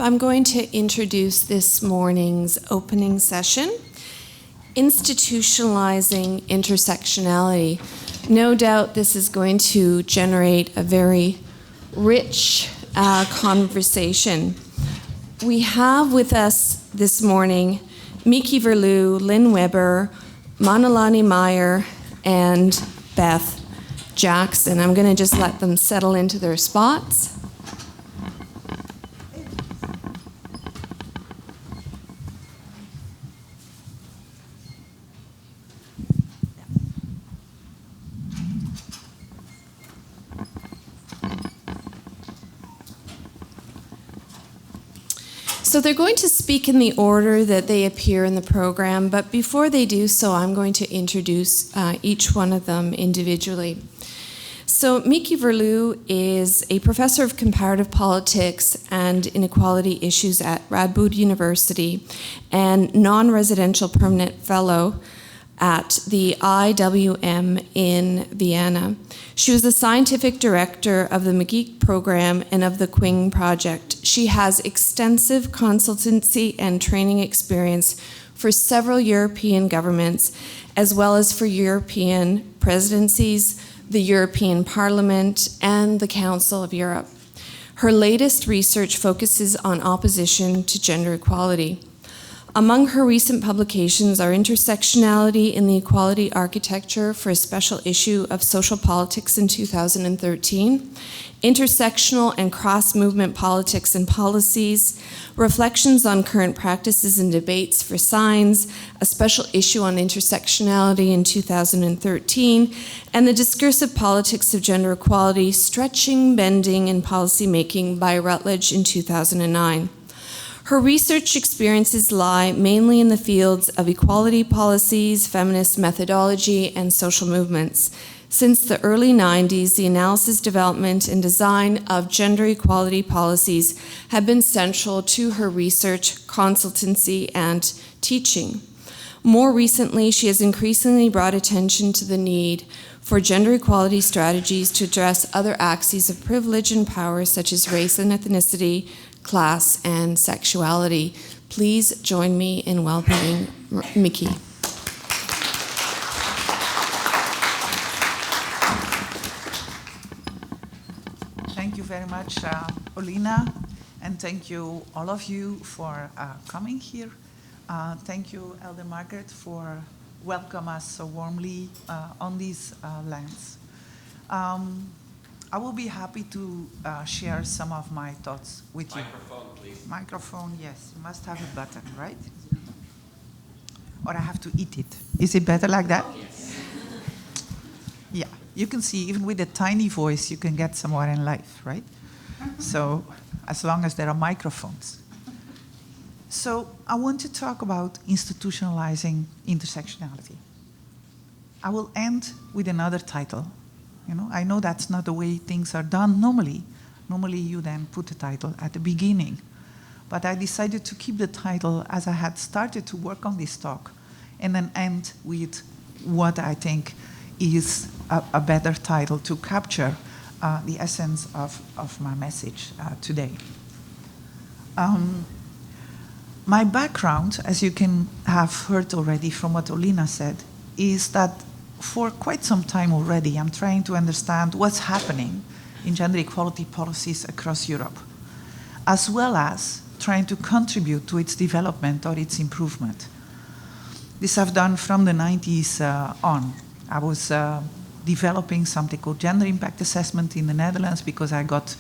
I'm going to introduce this morning's opening session, Institutionalizing Intersectionality. No doubt this is going to generate a very rich conversation. We have with us this morning Meike Verloo, Lynn Weber, Manulani Meyer, and Beth Jackson. I'm going to just let them settle into their spots. So they're going to speak in the order that they appear in the program, but before they do so, I'm going to introduce each one of them individually. So Meike Verloo is a professor of comparative politics and inequality issues at Radboud University and non-residential permanent fellow at the IWM in Vienna. She was the scientific director of the Meike program and of the Quing project. She has extensive consultancy and training experience for several European governments, as well as for European presidencies, the European Parliament, and the Council of Europe. Her latest research focuses on opposition to gender equality. Among her recent publications are Intersectionality in the Equality Architecture for a special issue of Social Politics in 2013, Intersectional and Cross-Movement Politics and Policies, Reflections on Current Practices and Debates for Signs, a special issue on intersectionality in 2013, and The Discursive Politics of Gender Equality, Stretching, Bending, and Policymaking by Routledge in 2009. Her research experiences lie mainly in the fields of equality policies, feminist methodology, and social movements. Since the early 90s, the analysis, development, and design of gender equality policies have been central to her research, consultancy, and teaching. More recently, she has increasingly brought attention to the need for gender equality strategies to address other axes of privilege and power, such as race and ethnicity, class, and sexuality. Please join me in welcoming Meike. Thank you very much, Olena, and thank you, all of you, for coming here. Thank you, Elder Margaret, for welcoming us so warmly on these lands. I will be happy to share some of my thoughts with you. Microphone, please. Microphone, yes. You must have a button, right? Or I have to eat it. Is it better like that? Yes. Yeah. You can see, even with a tiny voice, you can get somewhere in life, right? So, as long as there are microphones. So, I want to talk about institutionalizing intersectionality. I will end with another title. You know, I know that's not the way things are done normally. Normally you then put the title at the beginning. But I decided to keep the title as I had started to work on this talk and then end with what I think is a better title to capture the essence of my message today. My background, as you can have heard already from what Olena said, is that for quite some time already, I'm trying to understand what's happening in gender equality policies across Europe, as well as trying to contribute to its development or its improvement. This I've done from the 90s on. I was developing something called gender impact assessment in the Netherlands because I got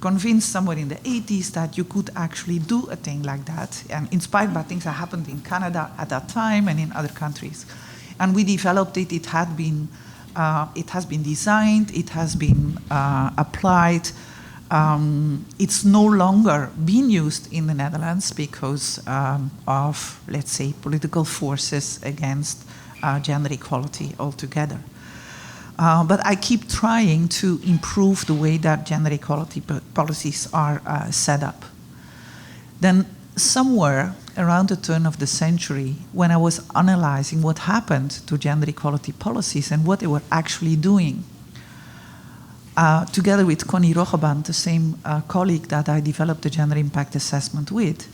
convinced somewhere in the 80s that you could actually do a thing like that, and inspired by things that happened in Canada at that time and in other countries. And we developed it. It has been designed. It has been applied. It's no longer being used in the Netherlands because of, let's say, political forces against gender equality altogether. But I keep trying to improve the way that gender equality policies are set up. Then somewhere around the turn of the century, when I was analyzing what happened to gender equality policies and what they were actually doing, together with Connie Rogeband, the same colleague that I developed the gender impact assessment with,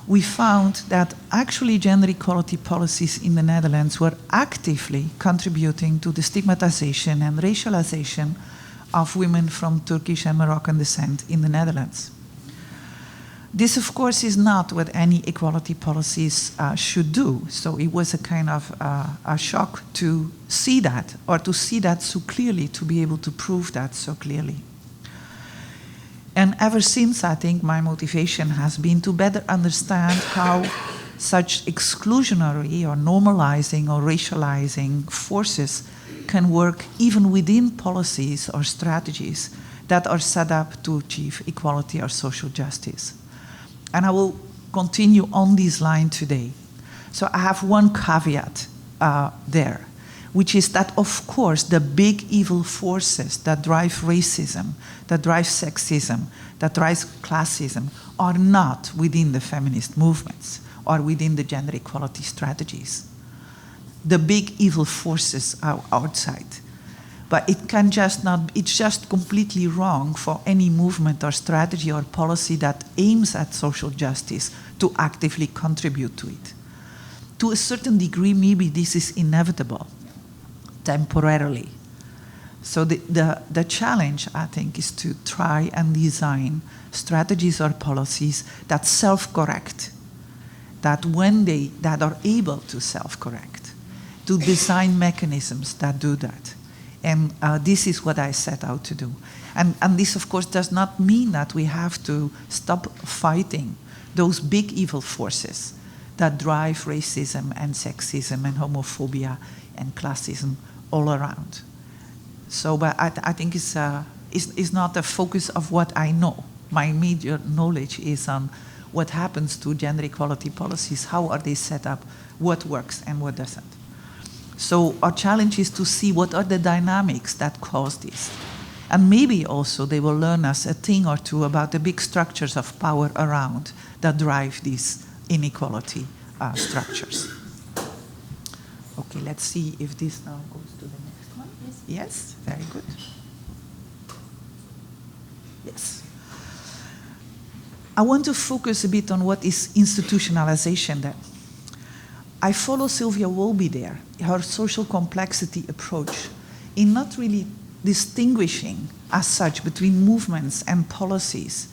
we found that actually gender equality policies in the Netherlands were actively contributing to the stigmatization and racialization of women from Turkish and Moroccan descent in the Netherlands. This, of course, is not what any equality policies should do. So it was a kind of a shock to see that, or to see that so clearly, to be able to prove that so clearly. And ever since, I think my motivation has been to better understand how such exclusionary or normalizing or racializing forces can work even within policies or strategies that are set up to achieve equality or social justice. And I will continue on this line today. So I have one caveat there, which is that, of course, the big evil forces that drive racism, that drive sexism, that drive classism are not within the feminist movements or within the gender equality strategies. The big evil forces are outside. But it can just not, it's just completely wrong for any movement or strategy or policy that aims at social justice to actively contribute to it. To a certain degree, maybe this is inevitable, temporarily. So the challenge, I think, is to try and design strategies or policies that self-correct, that are able to self-correct, to design mechanisms that do that. And this is what I set out to do. And this, of course, does not mean that we have to stop fighting those big evil forces that drive racism and sexism and homophobia and classism all around. So, but I think it's not the focus of what I know. My major knowledge is on what happens to gender equality policies, how are they set up, what works and what doesn't. So our challenge is to see what are the dynamics that cause this. And maybe also they will learn us a thing or two about the big structures of power around that drive these inequality structures. Okay, let's see if this now goes to the next one. Yes, very good. Yes. I want to focus a bit on what is institutionalization then. I follow Sylvia Wolby there, her social complexity approach, in not really distinguishing as such between movements and policies,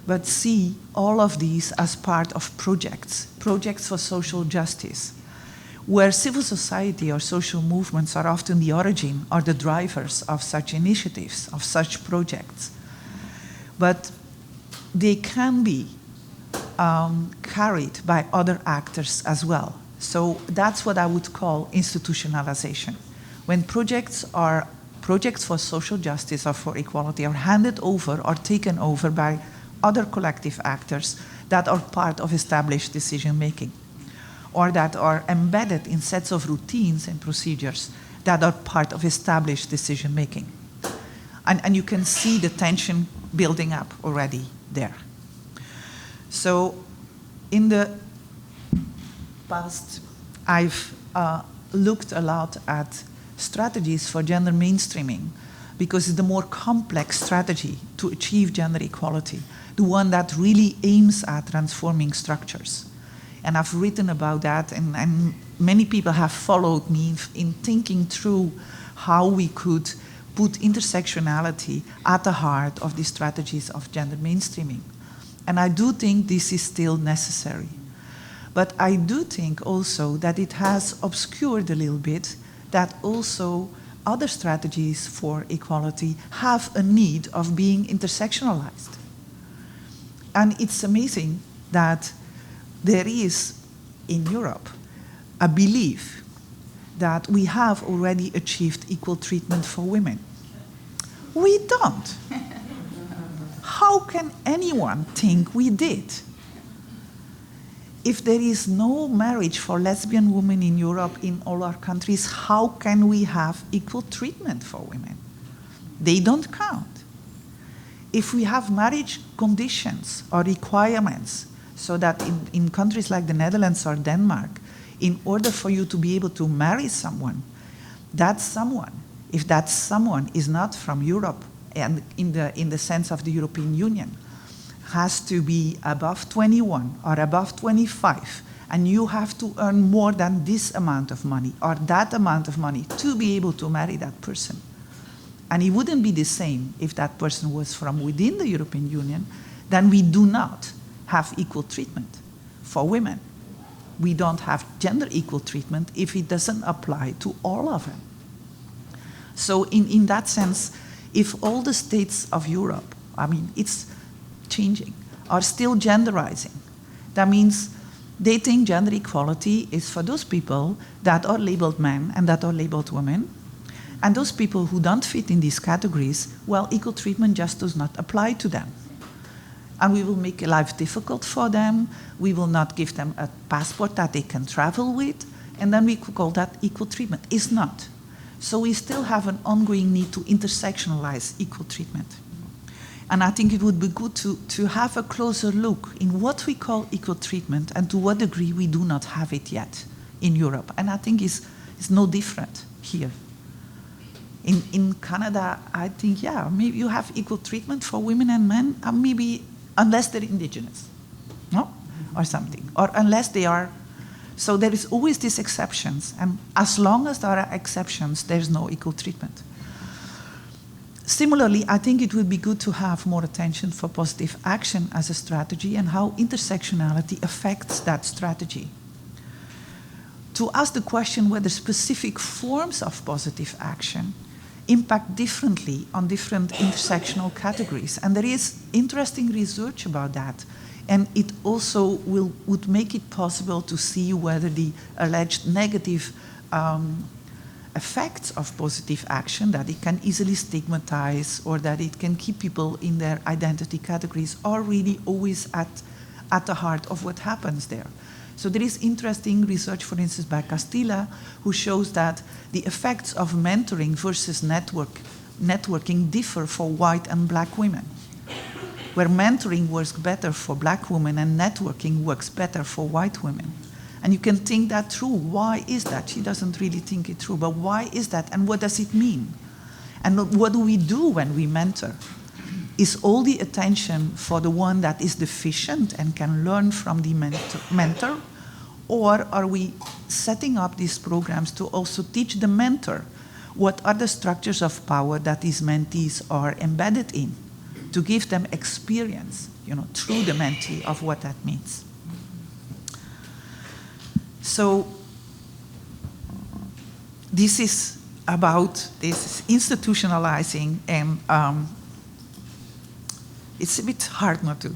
but see all of these as part of projects for social justice, where civil society or social movements are often the origin or the drivers of such initiatives, of such projects. But they can be carried by other actors as well. So that's what I would call institutionalization. When projects for social justice or for equality are handed over or taken over by other collective actors that are part of established decision-making, or that are embedded in sets of routines and procedures that are part of established decision-making. And you can see the tension building up already there. So in the past, I've looked a lot at strategies for gender mainstreaming because it's the more complex strategy to achieve gender equality, the one that really aims at transforming structures. And I've written about that, and many people have followed me in thinking through how we could put intersectionality at the heart of the strategies of gender mainstreaming. And I do think this is still necessary. But I do think also that it has obscured a little bit that also other strategies for equality have a need of being intersectionalized. And it's amazing that there is, in Europe, a belief that we have already achieved equal treatment for women. We don't. How can anyone think we did? If there is no marriage for lesbian women in Europe, in all our countries, how can we have equal treatment for women? They don't count. If we have marriage conditions or requirements, so that in countries like the Netherlands or Denmark, in order for you to be able to marry someone, that someone, if that someone is not from Europe and in the sense of the European Union, has to be above 21 or above 25, and you have to earn more than this amount of money or that amount of money to be able to marry that person. And it wouldn't be the same if that person was from within the European Union. Then we do not have equal treatment for women. We don't have gender equal treatment if it doesn't apply to all of them. So in that sense, if all the states of Europe, I mean, it's changing, are still genderizing, that means they think gender equality is for those people that are labeled men and that are labeled women. And those people who don't fit in these categories, well, equal treatment just does not apply to them. And we will make life difficult for them. We will not give them a passport that they can travel with. And then we could call that equal treatment. It's not. So we still have an ongoing need to intersectionalize equal treatment. And I think it would be good to have a closer look in what we call equal treatment and to what degree we do not have it yet in Europe. And I think it's no different here. In Canada, I think, yeah, maybe you have equal treatment for women and men, maybe unless they're indigenous, no? Or something. Or unless they are. So there is always these exceptions. And as long as there are exceptions, there's no equal treatment. Similarly, I think it would be good to have more attention for positive action as a strategy and how intersectionality affects that strategy. To ask the question whether specific forms of positive action impact differently on different intersectional categories. And there is interesting research about that. And it also would make it possible to see whether the alleged negative effects of positive action, that it can easily stigmatize or that it can keep people in their identity categories, are really always at the heart of what happens there. So there is interesting research, for instance, by Castilla, who shows that the effects of mentoring versus networking differ for white and black women, where mentoring works better for black women and networking works better for white women. And you can think that through. Why is that? She doesn't really think it through, but why is that and what does it mean? And what do we do when we mentor? Is all the attention for the one that is deficient and can learn from the mentor? Or are we setting up these programs to also teach the mentor what are the structures of power that these mentees are embedded in, to give them experience, through the mentee of what that means? So this is about this institutionalizing, and it's a bit hard not to.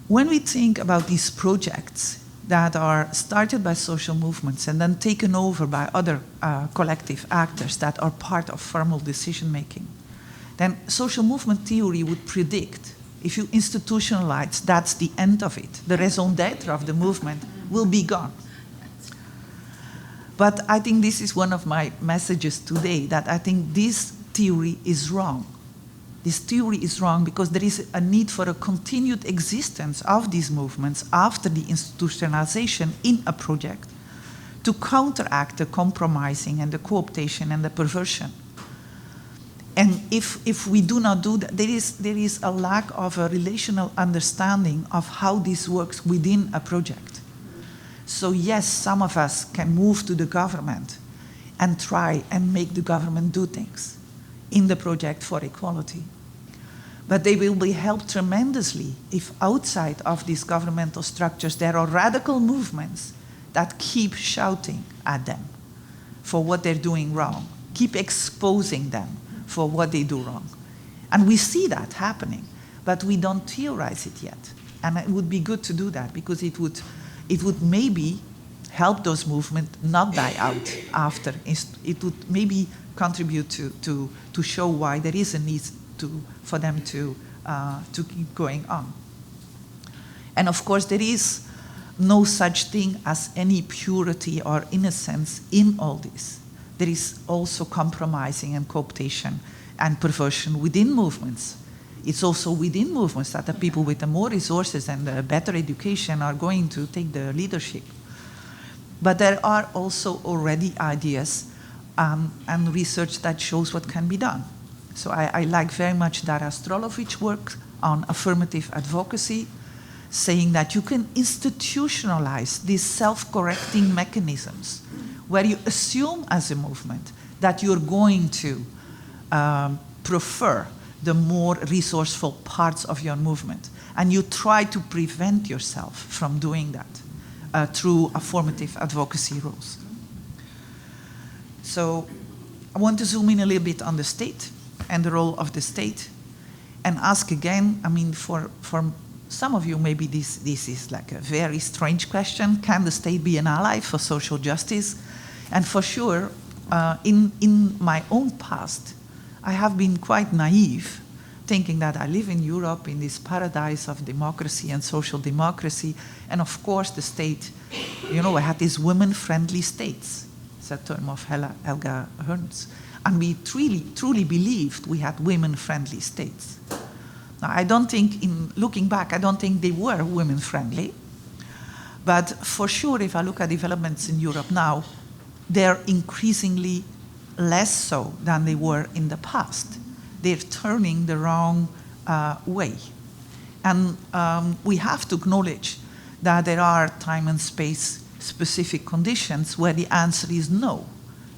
When we think about these projects that are started by social movements and then taken over by other collective actors that are part of formal decision-making, then social movement theory would predict if you institutionalize, that's the end of it. The raison d'être of the movement will be gone. But I think this is one of my messages today, that I think this theory is wrong. This theory is wrong because there is a need for a continued existence of these movements after the institutionalization in a project to counteract the compromising and the co-optation and the perversion. And if we do not do that, there is a lack of a relational understanding of how this works within a project. So yes, some of us can move to the government and try and make the government do things in the project for equality. But they will be helped tremendously if outside of these governmental structures there are radical movements that keep shouting at them for what they're doing wrong, keep exposing them for what they do wrong. And we see that happening, but we don't theorize it yet. And it would be good to do that because it would maybe help those movements not die out after. It would maybe contribute to show why there is a need for them to keep going on. And of course, there is no such thing as any purity or innocence in all this. There is also compromising and cooptation and perversion within movements. It's also within movements that the people with the more resources and the better education are going to take the leadership. But there are also already ideas and research that shows what can be done. So I like very much Dara Strolovich's work on affirmative advocacy, saying that you can institutionalize these self-correcting mechanisms where you assume as a movement that you're going to prefer the more resourceful parts of your movement. And you try to prevent yourself from doing that through affirmative advocacy rules. So I want to zoom in a little bit on the state and the role of the state and ask again, I mean, for some of you, maybe this is like a very strange question. Can the state be an ally for social justice? And for sure, in my own past, I have been quite naive, thinking that I live in Europe in this paradise of democracy and social democracy. And of course, the state, you know, I had these women-friendly states. It's a term of Helga Herns. And we truly believed we had women-friendly states. Now, I don't think, in looking back, I don't think they were women-friendly. But for sure, if I look at developments in Europe now, they're increasingly less so than they were in the past. They're turning the wrong way. And we have to acknowledge that there are time and space specific conditions where the answer is no.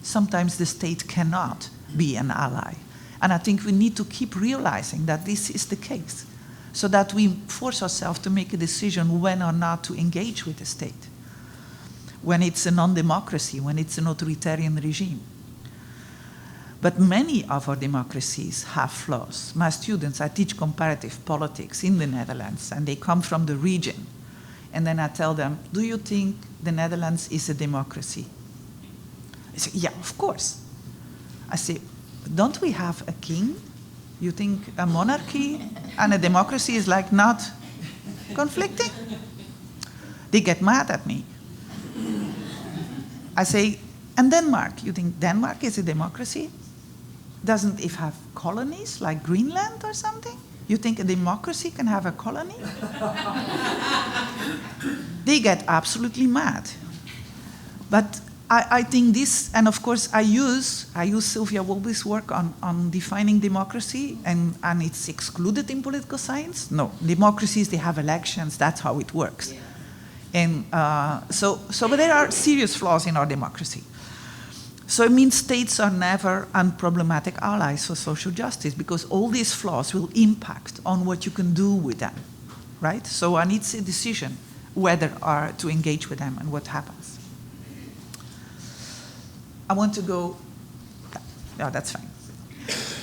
Sometimes the state cannot be an ally. And I think we need to keep realizing that this is the case, so that we force ourselves to make a decision when or not to engage with the state, when it's a non-democracy, when it's an authoritarian regime. But many of our democracies have flaws. My students, I teach comparative politics in the Netherlands, and they come from the region. And then I tell them, do you think the Netherlands is a democracy? They say, yeah, of course. I say, don't we have a king? You think a monarchy and a democracy is like not conflicting? They get mad at me. I say, and Denmark, you think Denmark is a democracy? Doesn't it have colonies like Greenland or something? You think a democracy can have a colony? They get absolutely mad. But I think this, and of course I use Sylvia Wolby's work on defining democracy, and it's excluded in political science. No, democracies, they have elections, that's how it works. Yeah. And but there are serious flaws in our democracy. So it means states are never unproblematic allies for social justice, because all these flaws will impact on what you can do with them, right? So I need a decision whether to engage with them and what happens. I want to go, no, that's fine.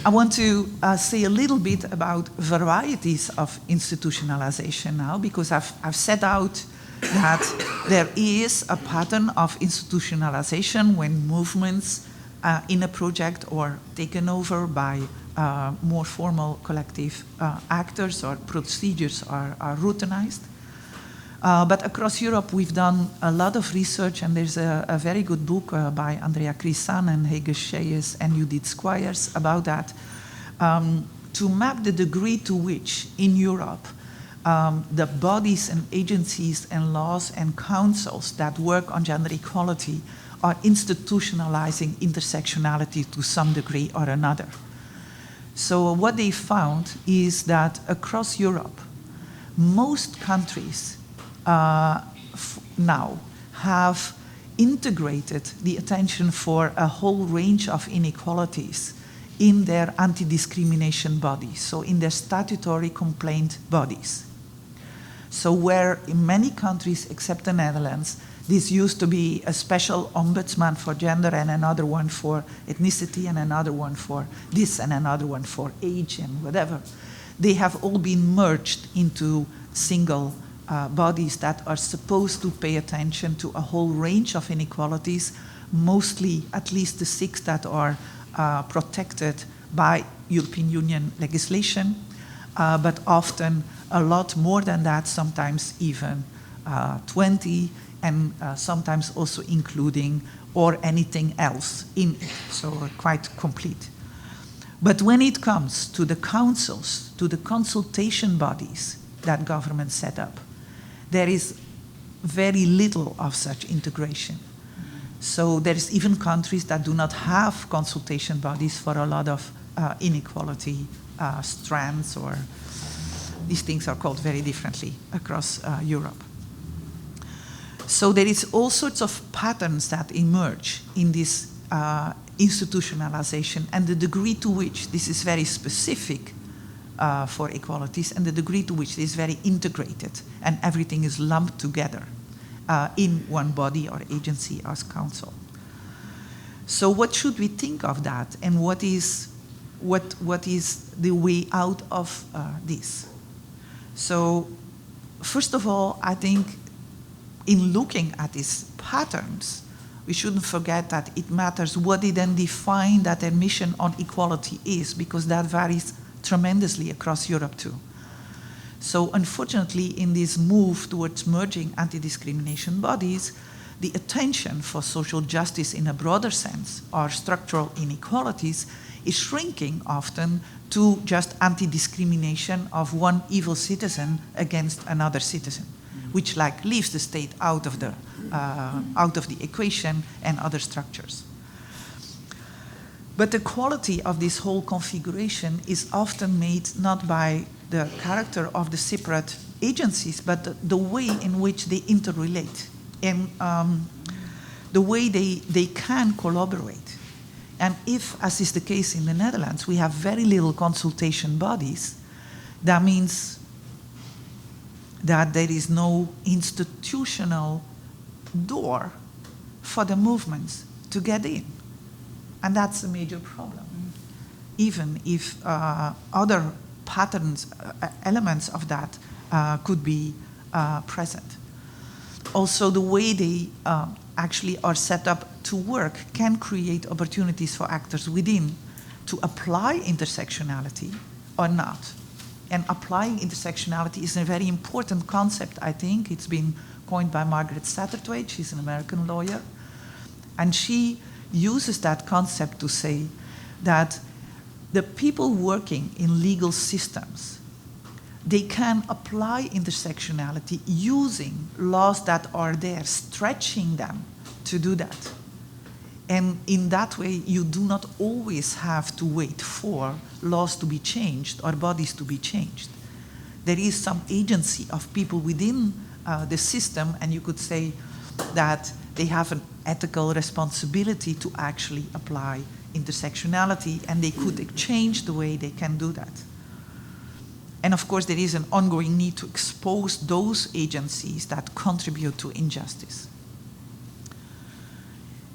I want to say a little bit about varieties of institutionalization now, because I've set out that there is a pattern of institutionalization when movements in a project are taken over by more formal collective actors, or procedures are routinized. But across Europe, we've done a lot of research, and there's a very good book by Andrea Crisan and Hege Scheyes and Judith Squires about that, to map the degree to which in Europe the bodies and agencies and laws and councils that work on gender equality are institutionalizing intersectionality to some degree or another. So what they found is that across Europe, most countries now have integrated the attention for a whole range of inequalities in their anti-discrimination bodies, so in their statutory complaint bodies. So where in many countries, except the Netherlands, this used to be a special ombudsman for gender and another one for ethnicity and another one for this and another one for age and whatever, they have all been merged into single bodies that are supposed to pay attention to a whole range of inequalities, mostly at least the 6 that are protected by European Union legislation, but often a lot more than that, sometimes even 20, and sometimes also including or anything else in it, so quite complete. But when it comes to the councils, to the consultation bodies that governments set up, there is very little of such integration. So there's even countries that do not have consultation bodies for a lot of inequality strands, or these things are called very differently across Europe. So there is all sorts of patterns that emerge in this institutionalization, and the degree to which this is very specific for equalities, and the degree to which it is very integrated and everything is lumped together in one body or agency as council. So what should we think of that, and what is the way out of this? So first of all, I think in looking at these patterns, we shouldn't forget that it matters what they then define that their mission on equality is, because that varies tremendously across Europe too. So unfortunately, in this move towards merging anti-discrimination bodies, the attention for social justice in a broader sense, or structural inequalities, is shrinking often to just anti-discrimination of one evil citizen against another citizen, which leaves the state out of the equation and other structures. But the quality of this whole configuration is often made not by the character of the separate agencies, but the way in which they interrelate, and the way they can collaborate. And if, as is the case in the Netherlands, we have very little consultation bodies, that means that there is no institutional door for the movements to get in. And that's a major problem, even if other patterns, elements of that could be present. Also, the way they actually are set up to work can create opportunities for actors within to apply intersectionality or not. And applying intersectionality is a very important concept, I think. It's been coined by Margaret Satterthwaite. She's an American lawyer. And she uses that concept to say that the people working in legal systems, they can apply intersectionality using laws that are there, stretching them to do that. And in that way, you do not always have to wait for laws to be changed or bodies to be changed. There is some agency of people within the system, and you could say that they have an ethical responsibility to actually apply intersectionality, and they could change the way they can do that. And of course, there is an ongoing need to expose those agencies that contribute to injustice.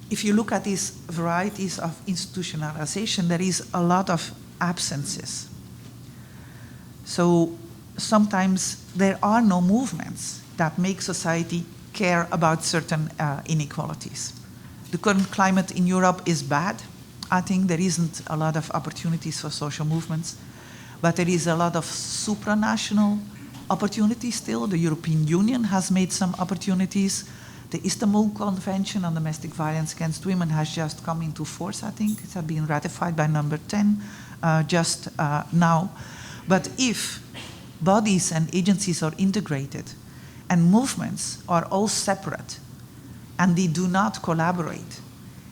If you look at these varieties of institutionalization, there is a lot of absences. So sometimes there are no movements that make society care about certain inequalities. The current climate in Europe is bad. I think there isn't a lot of opportunities for social movements, but there is a lot of supranational opportunities still. The European Union has made some opportunities. The Istanbul Convention on Domestic Violence Against Women has just come into force, I think. It has been ratified by number 10 just now. But if bodies and agencies are integrated and movements are all separate and they do not collaborate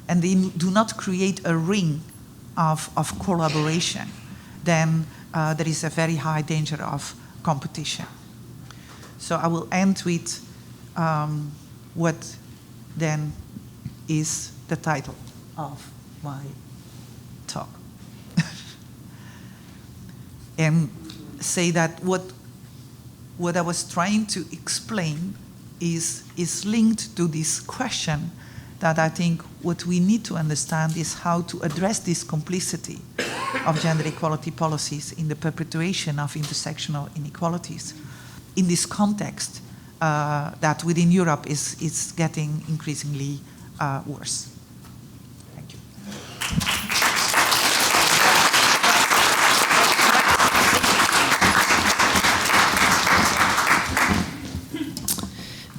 and they do not create a ring of collaboration, then there is a very high danger of competition. So I will end with what then is the title of my talk. And say that what I was trying to explain is linked to this question that I think what we need to understand is how to address this complicity of gender equality policies in the perpetuation of intersectional inequalities in this context that within Europe is getting increasingly worse. Thank you.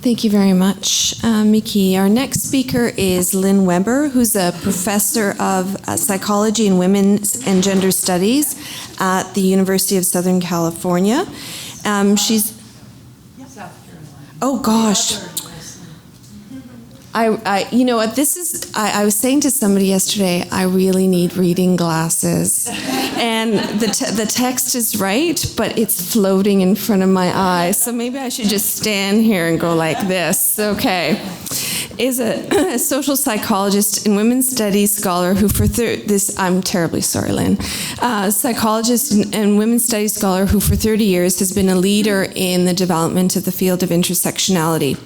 Thank you very much, Meike. Our next speaker is Lynn Weber, who's a professor of psychology and women's and gender studies at the University of Southern California. She's... Oh, gosh. You know what, I was saying to somebody yesterday, I really need reading glasses. And the text is right, but it's floating in front of my eyes. So maybe I should just stand here and go like this. Okay. Is a social psychologist and women's studies scholar who I'm terribly sorry, Lynn. Psychologist and women's studies scholar who for 30 years has been a leader in the development of the field of intersectionality.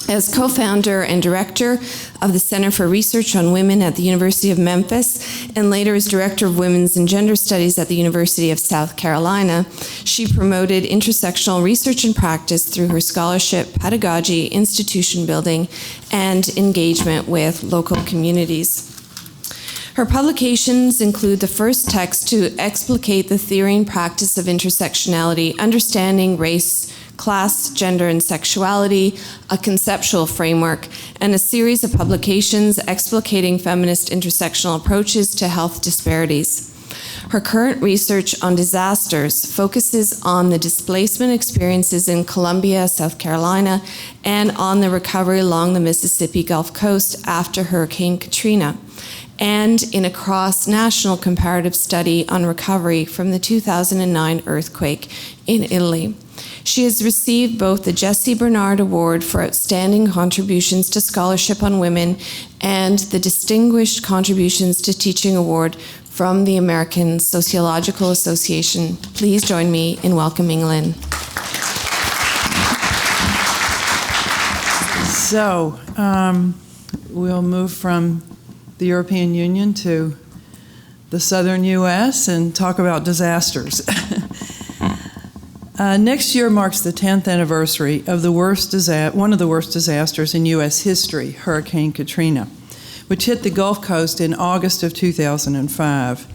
As co-founder and director of the Center for Research on Women at the University of Memphis, and later as director of Women's and Gender Studies at the University of South Carolina, she promoted intersectional research and practice through her scholarship, pedagogy, institution building, and engagement with local communities. Her publications include the first text to explicate the theory and practice of intersectionality, Understanding Race, Class, Gender, and Sexuality, a Conceptual Framework, and a series of publications explicating feminist intersectional approaches to health disparities. Her current research on disasters focuses on the displacement experiences in Columbia, South Carolina, and on the recovery along the Mississippi Gulf Coast after Hurricane Katrina, and in a cross-national comparative study on recovery from the 2009 earthquake in Italy. She has received both the Jessie Bernard Award for Outstanding Contributions to Scholarship on Women and the Distinguished Contributions to Teaching Award from the American Sociological Association. Please join me in welcoming Lynn. So, we'll move from the European Union to the southern U.S. and talk about disasters. Next year marks the 10th anniversary of one of the worst disasters in U.S. history, Hurricane Katrina, which hit the Gulf Coast in August of 2005.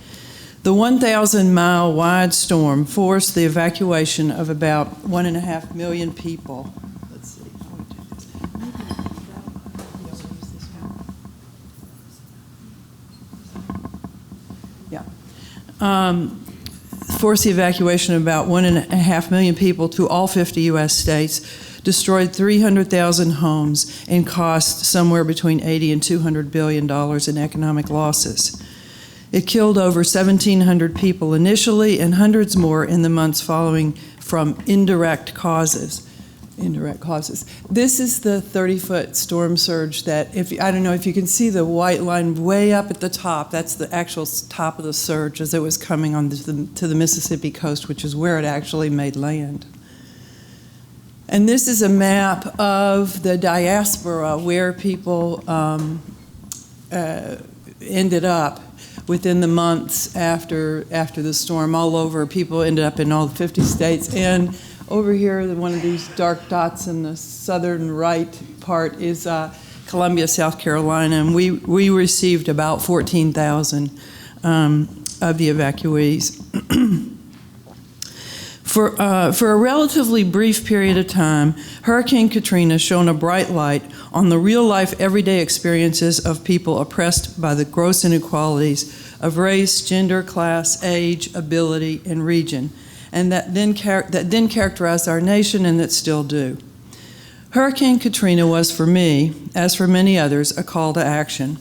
The 1,000-mile wide storm forced the evacuation of about 1.5 million people. Let's see. Forced the evacuation of about 1.5 million people to all 50 U.S. states, destroyed 300,000 homes, and cost somewhere between $80 and $200 billion in economic losses. It killed over 1,700 people initially and hundreds more in the months following from indirect causes. This is the 30-foot storm surge that, I don't know if you can see the white line way up at the top. That's the actual top of the surge as it was coming on to the Mississippi coast, which is where it actually made land. And this is a map of the diaspora where people ended up within the months after the storm. All over, people ended up in all 50 states. And over here, one of these dark dots in the southern right part is Columbia, South Carolina, and we received about 14,000 of the evacuees. For a relatively brief period of time, Hurricane Katrina shone a bright light on the real-life, everyday experiences of people oppressed by the gross inequalities of race, gender, class, age, ability, and region, and that then characterized our nation and that still do. Hurricane Katrina was for me, as for many others, a call to action,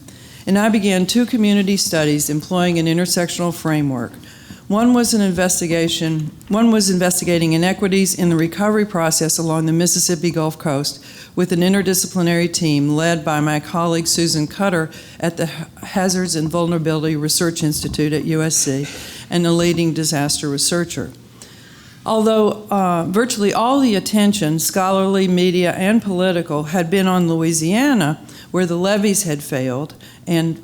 and I began 2 community studies employing an intersectional framework. One was investigating inequities in the recovery process along the Mississippi Gulf Coast with an interdisciplinary team led by my colleague Susan Cutter at the Hazards and Vulnerability Research Institute at USC and a leading disaster researcher. Although virtually all the attention, scholarly, media, and political, had been on Louisiana, where the levees had failed and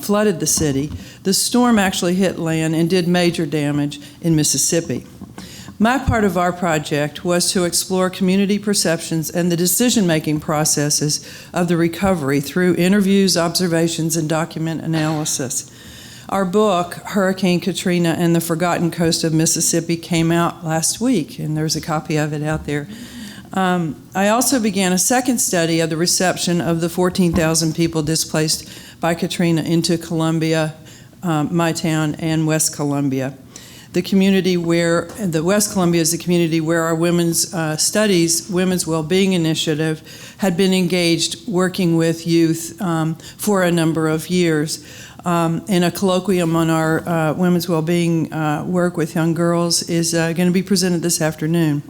flooded the city, the storm actually hit land and did major damage in Mississippi. My part of our project was to explore community perceptions and the decision-making processes of the recovery through interviews, observations, and document analysis. Our book, Hurricane Katrina and the Forgotten Coast of Mississippi, came out last week, and there's a copy of it out there. I also began a second study of the reception of the 14,000 people displaced by Katrina into Columbia, my town, and West Columbia. the community where, the West Columbia is the community where our women's studies, Women's Wellbeing Initiative, had been engaged working with youth for a number of years. And a colloquium on our women's well-being work with young girls is going to be presented this afternoon.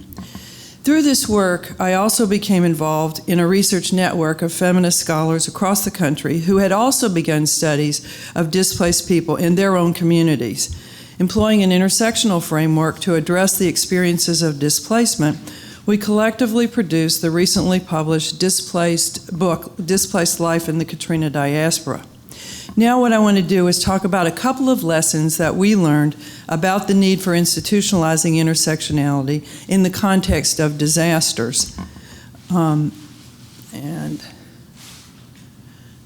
Through this work, I also became involved in a research network of feminist scholars across the country who had also begun studies of displaced people in their own communities. Employing an intersectional framework to address the experiences of displacement, we collectively produced the recently published book, Displaced Life in the Katrina Diaspora. Now what I want to do is talk about a couple of lessons that we learned about the need for institutionalizing intersectionality in the context of disasters. And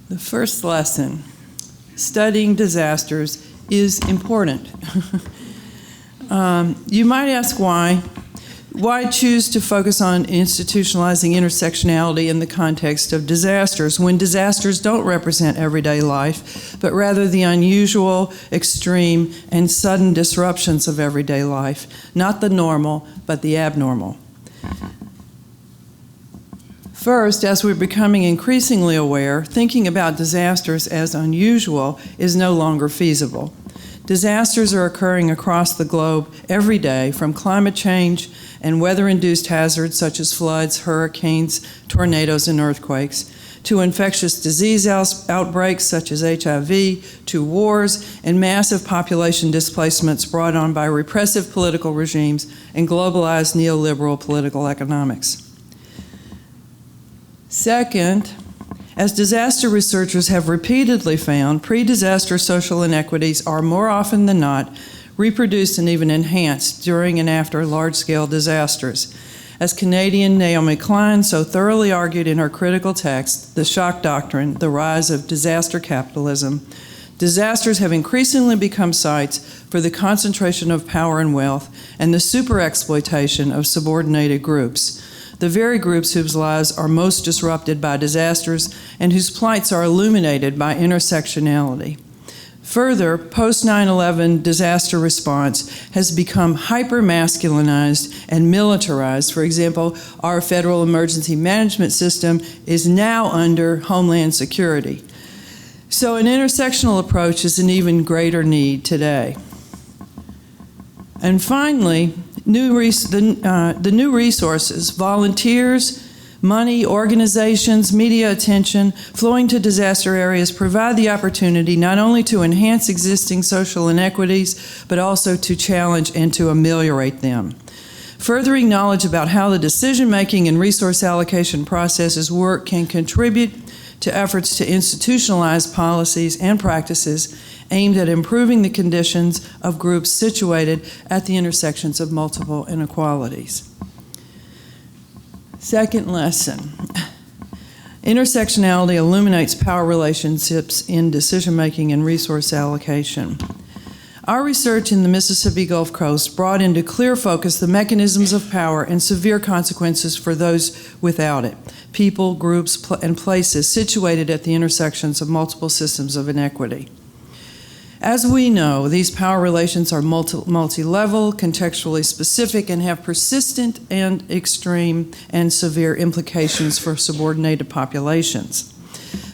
the first lesson, studying disasters is important. You might ask why. Why choose to focus on institutionalizing intersectionality in the context of disasters when disasters don't represent everyday life, but rather the unusual, extreme, and sudden disruptions of everyday life, not the normal, but the abnormal? First, as we're becoming increasingly aware, thinking about disasters as unusual is no longer feasible. Disasters are occurring across the globe every day, from climate change and weather-induced hazards such as floods, hurricanes, tornadoes, and earthquakes, to infectious disease outbreaks such as HIV, to wars and massive population displacements brought on by repressive political regimes and globalized neoliberal political economics. Second, as disaster researchers have repeatedly found, pre-disaster social inequities are more often than not reproduced and even enhanced during and after large-scale disasters. As Canadian Naomi Klein so thoroughly argued in her critical text, The Shock Doctrine, The Rise of Disaster Capitalism, disasters have increasingly become sites for the concentration of power and wealth and the super-exploitation of subordinated groups, the very groups whose lives are most disrupted by disasters and whose plights are illuminated by intersectionality. Further, post-9/11 disaster response has become hyper-masculinized and militarized. For example, our federal emergency management system is now under Homeland Security. So an intersectional approach is an even greater need today. And finally, the new resources, volunteers, money, organizations, media attention flowing to disaster areas provide the opportunity not only to enhance existing social inequities, but also to challenge and to ameliorate them. Furthering knowledge about how the decision-making and resource allocation processes work can contribute to efforts to institutionalize policies and practices aimed at improving the conditions of groups situated at the intersections of multiple inequalities. Second lesson, intersectionality illuminates power relationships in decision-making and resource allocation. Our research in the Mississippi Gulf Coast brought into clear focus the mechanisms of power and severe consequences for those without it, people, groups, and places situated at the intersections of multiple systems of inequity. As we know, these power relations are multi-level, contextually specific, and have persistent and extreme and severe implications for subordinated populations.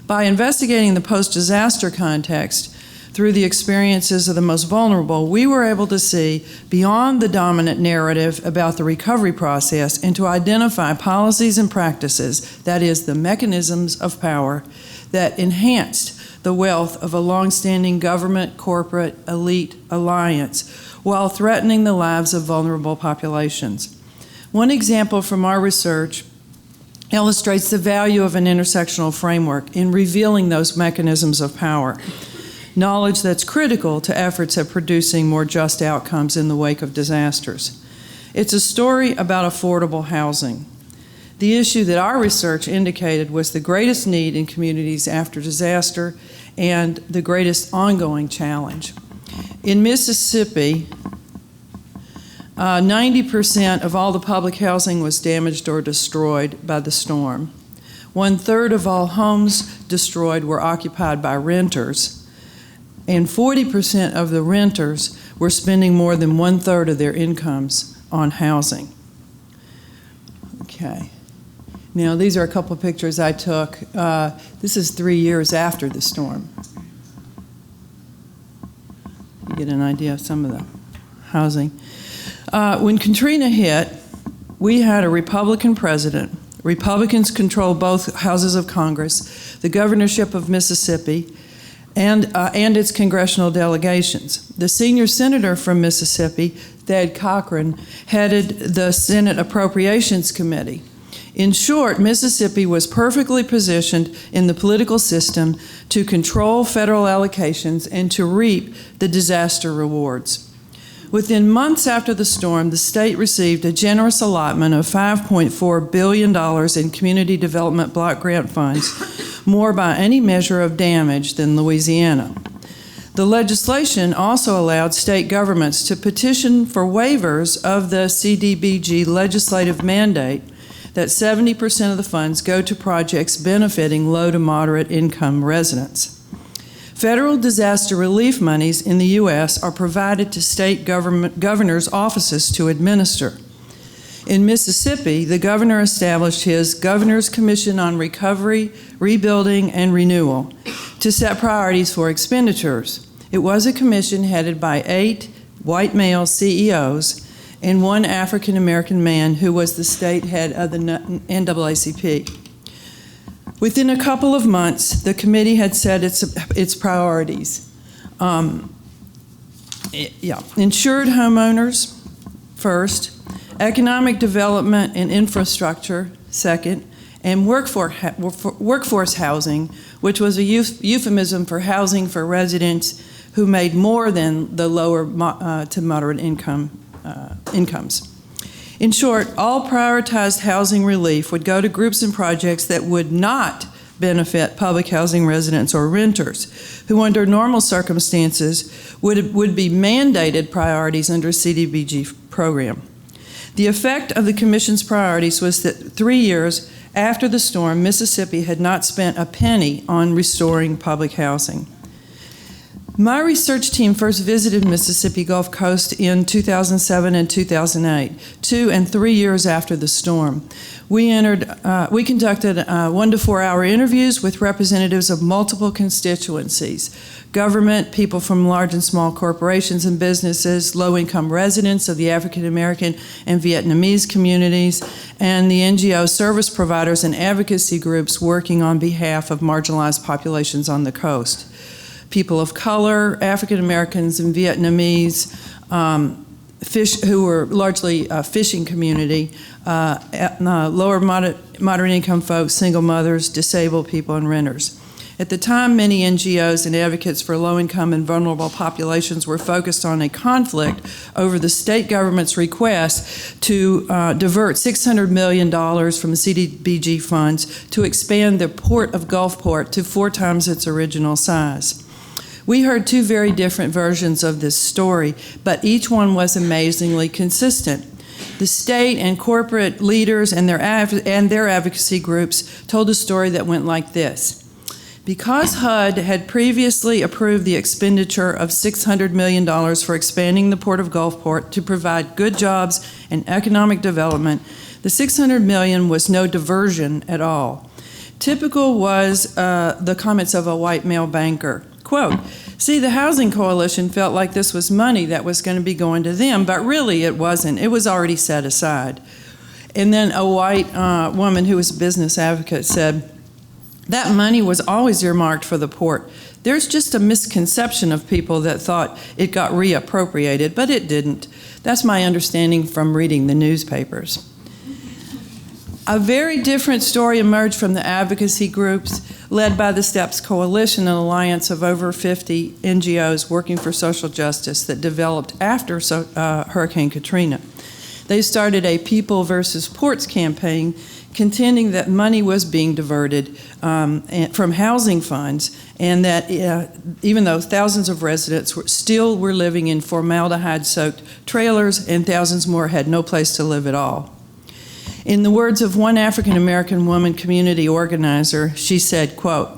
By investigating the post-disaster context through the experiences of the most vulnerable, we were able to see beyond the dominant narrative about the recovery process and to identify policies and practices, that is, the mechanisms of power, that enhanced the wealth of a long-standing government, corporate, elite alliance, while threatening the lives of vulnerable populations. One example from our research illustrates the value of an intersectional framework in revealing those mechanisms of power, knowledge that's critical to efforts at producing more just outcomes in the wake of disasters. It's a story about affordable housing. The issue that our research indicated was the greatest need in communities after disaster and the greatest ongoing challenge. In Mississippi, 90% of all the public housing was damaged or destroyed by the storm. 1/3 of all homes destroyed were occupied by renters, and 40% of the renters were spending more than 1/3 of their incomes on housing. Okay. Now, these are a couple of pictures I took. This is 3 years after the storm. You get an idea of some of the housing. When Katrina hit, we had a Republican president. Republicans controlled both houses of Congress, the governorship of Mississippi, and its congressional delegations. The senior senator from Mississippi, Thad Cochran, headed the Senate Appropriations Committee. In short, Mississippi was perfectly positioned in the political system to control federal allocations and to reap the disaster rewards. Within months after the storm, the state received a generous allotment of $5.4 billion in community development block grant funds, more by any measure of damage than Louisiana. The legislation also allowed state governments to petition for waivers of the CDBG legislative mandate that 70% of the funds go to projects benefiting low to moderate income residents. Federal disaster relief monies in the U.S. are provided to state governors' offices to administer. In Mississippi, the governor established his Governor's Commission on Recovery, Rebuilding, and Renewal to set priorities for expenditures. It was a commission headed by 8 white male CEOs and 1 African-American man who was the state head of the NAACP. Within a couple of months, the committee had set its priorities. Insured homeowners, first, economic development and infrastructure, second, and workforce housing, which was a euphemism for housing for residents who made more than the lower to moderate incomes. In short, all prioritized housing relief would go to groups and projects that would not benefit public housing residents or renters, who under normal circumstances would be mandated priorities under a CDBG program. The effect of the Commission's priorities was that 3 years after the storm, Mississippi had not spent a penny on restoring public housing. My research team first visited Mississippi Gulf Coast in 2007 and 2008, 2 and 3 years after the storm. We conducted 1 to 4 hour interviews with representatives of multiple constituencies: government, people from large and small corporations and businesses, low-income residents of the African American and Vietnamese communities, and the NGO service providers and advocacy groups working on behalf of marginalized populations on the coast. People of color, African Americans and Vietnamese, who were largely a fishing community, lower moderate income folks, single mothers, disabled people, and renters. At the time, many NGOs and advocates for low-income and vulnerable populations were focused on a conflict over the state government's request to divert $600 million from CDBG funds to expand the port of Gulfport to 4 times its original size. We heard 2 very different versions of this story, but each one was amazingly consistent. The state and corporate leaders and their advocacy groups told a story that went like this. Because HUD had previously approved the expenditure of $600 million for expanding the port of Gulfport to provide good jobs and economic development, the $600 million was no diversion at all. Typical was the comments of a white male banker. Quote, "See, the Housing Coalition felt like this was money that was going to be going to them, but really it wasn't. It was already set aside." And then a white woman who was a business advocate said, "That money was always earmarked for the port. There's just a misconception of people that thought it got reappropriated, but it didn't." That's my understanding from reading the newspapers. A very different story emerged from the advocacy groups led by the STEPS Coalition, an alliance of over 50 NGOs working for social justice that developed after Hurricane Katrina. They started a People versus Ports campaign contending that money was being diverted from housing funds, and that even though thousands of residents still were living in formaldehyde-soaked trailers and thousands more had no place to live at all. In the words of one African-American woman community organizer, she said, quote,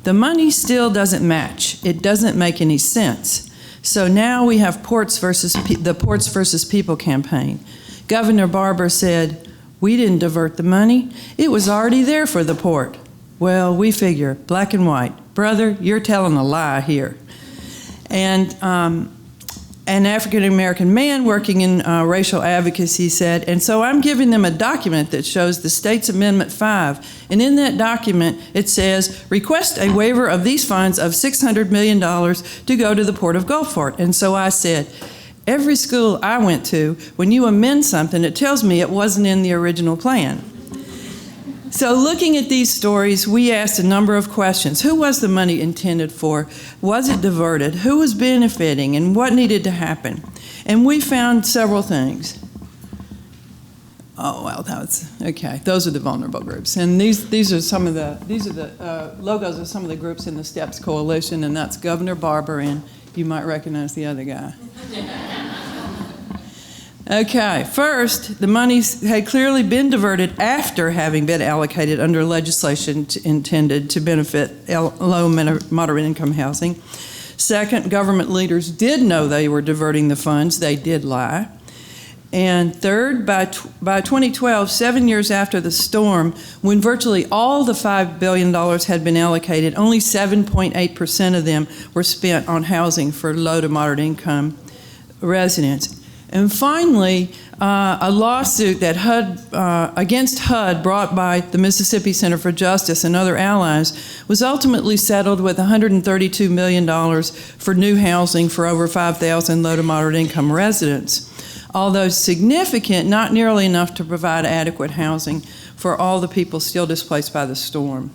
"The money still doesn't match. It doesn't make any sense. So now we have the Ports versus People campaign. Governor Barbour said, "We didn't divert the money. It was already there for the port." Well, we figure, black and white. Brother, you're telling a lie here. And an African-American man working in racial advocacy said, "And so I'm giving them a document that shows the state's Amendment 5. And in that document, it says, request a waiver of these funds of $600 million to go to the Port of Gulfport." And so I said, every school I went to, when you amend something, it tells me it wasn't in the original plan. So looking at these stories, we asked a number of questions. Who was the money intended for? Was it diverted? Who was benefiting? And what needed to happen? And we found several things. Oh, well, that's okay. Those are the vulnerable groups. And these are the logos of some of the groups in the STEPS Coalition, and that's Governor Barbour, and you might recognize the other guy. Okay, first, the monies had clearly been diverted after having been allocated under legislation intended to benefit low and moderate income housing. Second, government leaders did know they were diverting the funds. They did lie. And third, by 2012, 7 years after the storm, when virtually all the $5 billion had been allocated, only 7.8% of them were spent on housing for low to moderate income residents. And finally, a lawsuit that against HUD brought by the Mississippi Center for Justice and other allies was ultimately settled with $132 million for new housing for over 5,000 low to moderate income residents. Although significant, not nearly enough to provide adequate housing for all the people still displaced by the storm.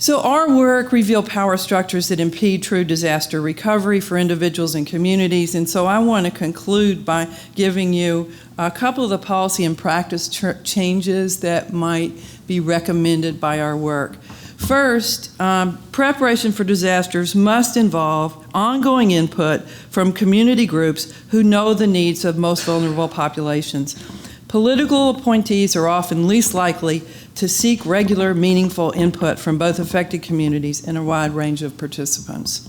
So our work revealed power structures that impede true disaster recovery for individuals and communities, and so I want to conclude by giving you a couple of the policy and practice changes that might be recommended by our work. First, preparation for disasters must involve ongoing input from community groups who know the needs of most vulnerable populations. Political appointees are often least likely to seek regular, meaningful input from both affected communities and a wide range of participants.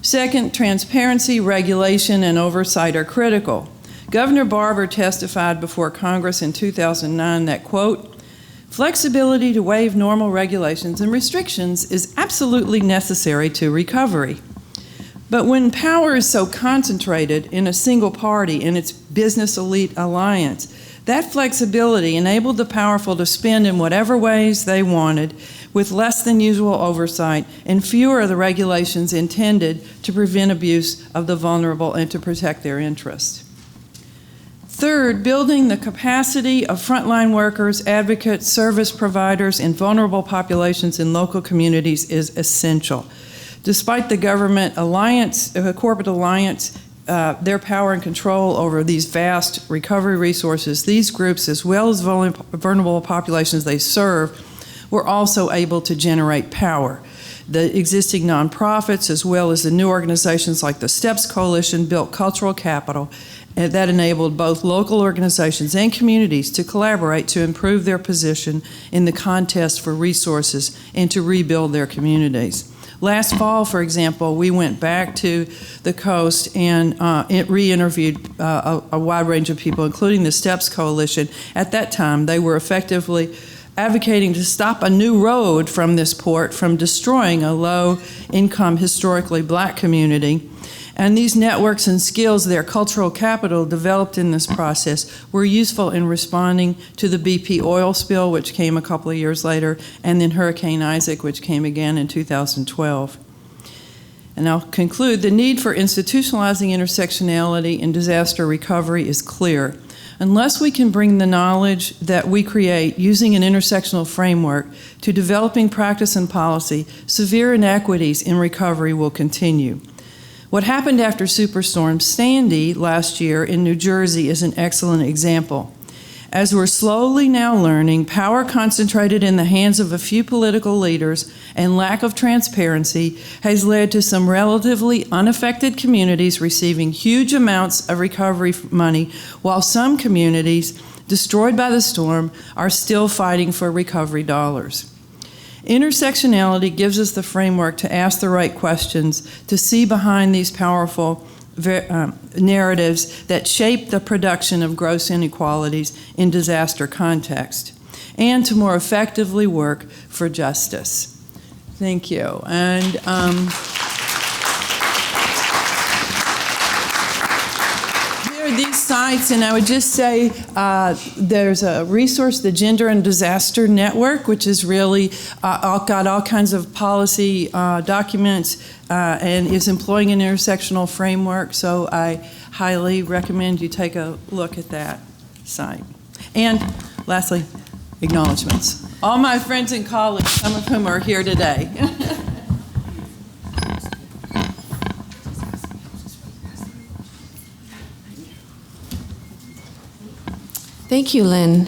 Second, transparency, regulation, and oversight are critical. Governor Barbour testified before Congress in 2009 that, quote, flexibility to waive normal regulations and restrictions is absolutely necessary to recovery. But when power is so concentrated in a single party and its business elite alliance, that flexibility enabled the powerful to spend in whatever ways they wanted with less than usual oversight and fewer of the regulations intended to prevent abuse of the vulnerable and to protect their interests. Third, building the capacity of frontline workers, advocates, service providers, and vulnerable populations in local communities is essential. Despite the government alliance, corporate alliance, their power and control over these vast recovery resources, these groups, as well as vulnerable populations they serve, were also able to generate power. The existing nonprofits, as well as the new organizations like the STEPS Coalition, built cultural capital that enabled both local organizations and communities to collaborate to improve their position in the contest for resources and to rebuild their communities. Last fall, for example, we went back to the coast and re-interviewed a wide range of people, including the STEPS Coalition. At that time, they were effectively advocating to stop a new road from this port from destroying a low-income, historically black community. And these networks and skills, their cultural capital developed in this process, were useful in responding to the BP oil spill, which came a couple of years later, and then Hurricane Isaac, which came again in 2012. And I'll conclude, the need for institutionalizing intersectionality in disaster recovery is clear. Unless we can bring the knowledge that we create using an intersectional framework to developing practice and policy, severe inequities in recovery will continue. What happened after Superstorm Sandy last year in New Jersey is an excellent example. As we're slowly now learning, power concentrated in the hands of a few political leaders and lack of transparency has led to some relatively unaffected communities receiving huge amounts of recovery money, while some communities destroyed by the storm are still fighting for recovery dollars. Intersectionality gives us the framework to ask the right questions, to see behind these powerful narratives that shape the production of gross inequalities in disaster context, and to more effectively work for justice. Thank you. And here are these sites, and I would just say there's a resource, the Gender and Disaster Network, which is really got all kinds of policy documents and is employing an intersectional framework, so I highly recommend you take a look at that site. And lastly, acknowledgments. All my friends and colleagues, some of whom are here today. Thank you, Lynn.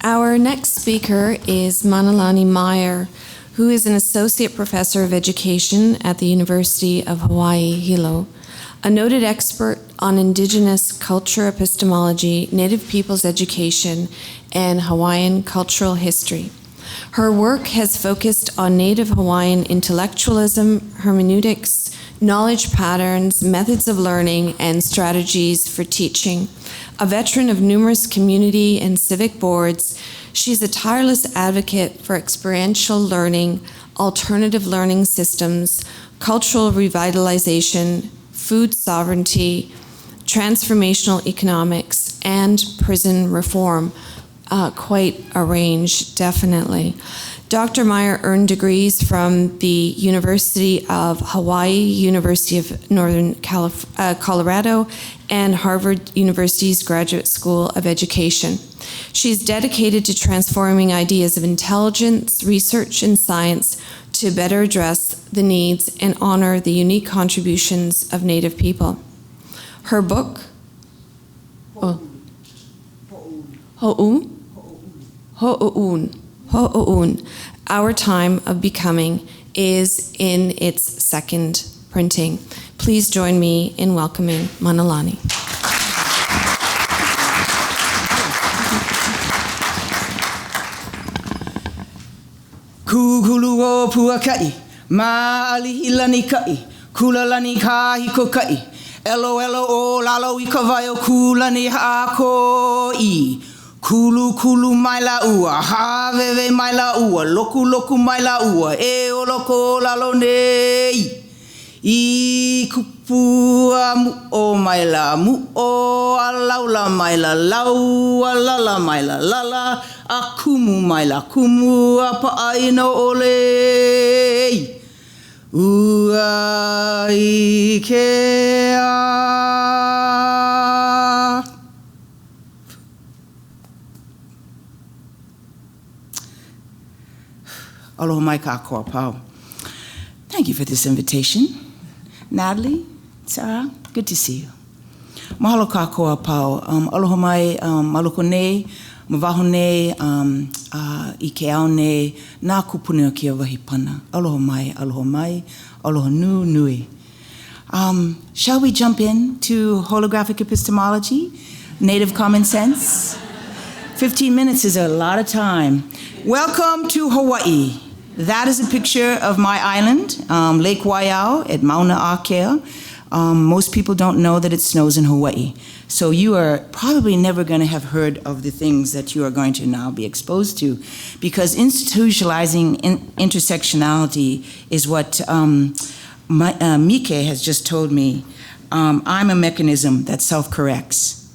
Our next speaker is Manulani Meyer, who is an associate professor of education at the University of Hawaii, Hilo, a noted expert on indigenous culture epistemology, Native peoples education, and Hawaiian cultural history. Her work has focused on Native Hawaiian intellectualism, hermeneutics, knowledge patterns, methods of learning, and strategies for teaching. A veteran of numerous community and civic boards, she's a tireless advocate for experiential learning, alternative learning systems, cultural revitalization, food sovereignty, transformational economics, and prison reform. Quite a range, definitely. Dr. Meyer earned degrees from the University of Hawaii, University of Northern Colorado, and Harvard University's Graduate School of Education. She's dedicated to transforming ideas of intelligence, research, and science to better address the needs and honor the unique contributions of Native people. Her book, Ho'oun, Our Time of Becoming, is in its second printing. Please join me in welcoming Manulani. Kuhulu o puakai, ma'alihilani kai, kulalani kahiko kai, elo o lalo I kavaio kulani ha'akoi. Kulu kulu mai la ua, haveve mai la ua, loku loku mai la ua, e o loko lalo nei. I kupua mu o mai la, mu o alaula mai la, lau alala mai la, lala, a kumu mai la, kumu a pa'aino ole. Ua I ke a. Aloha mai ka koa pau. Thank you for this invitation. Natalie, Sarah, good to see you. Mahalo ka koa pau. Aloha mai, maloko nei, mawaho nei, I ke ao nei, nā kupuna o kia wahi pana. Aloha mai, aloha nui. Shall we jump in to holographic epistemology? Native common sense? 15 minutes is a lot of time. Welcome to Hawaii. That is a picture of my island, Lake Waiau at Mauna Akea. Most people don't know that it snows in Hawaii. So you are probably never going to have heard of the things that you are going to now be exposed to, because institutionalizing intersectionality is what Meike has just told me. I'm a mechanism that self-corrects.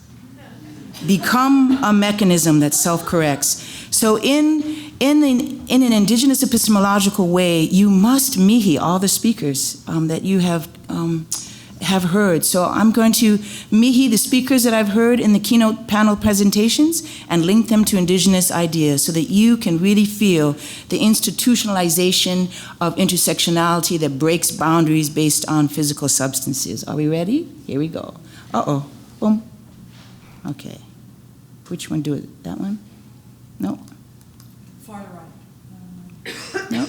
Become a mechanism that self-corrects. So in an indigenous epistemological way, you must mihi all the speakers that you have heard. So I'm going to mihi the speakers that I've heard in the keynote panel presentations and link them to indigenous ideas so that you can really feel the institutionalization of intersectionality that breaks boundaries based on physical substances. Are we ready? Here we go. Uh-oh. Boom. Okay. Which one do it? That one? No. Far right. No.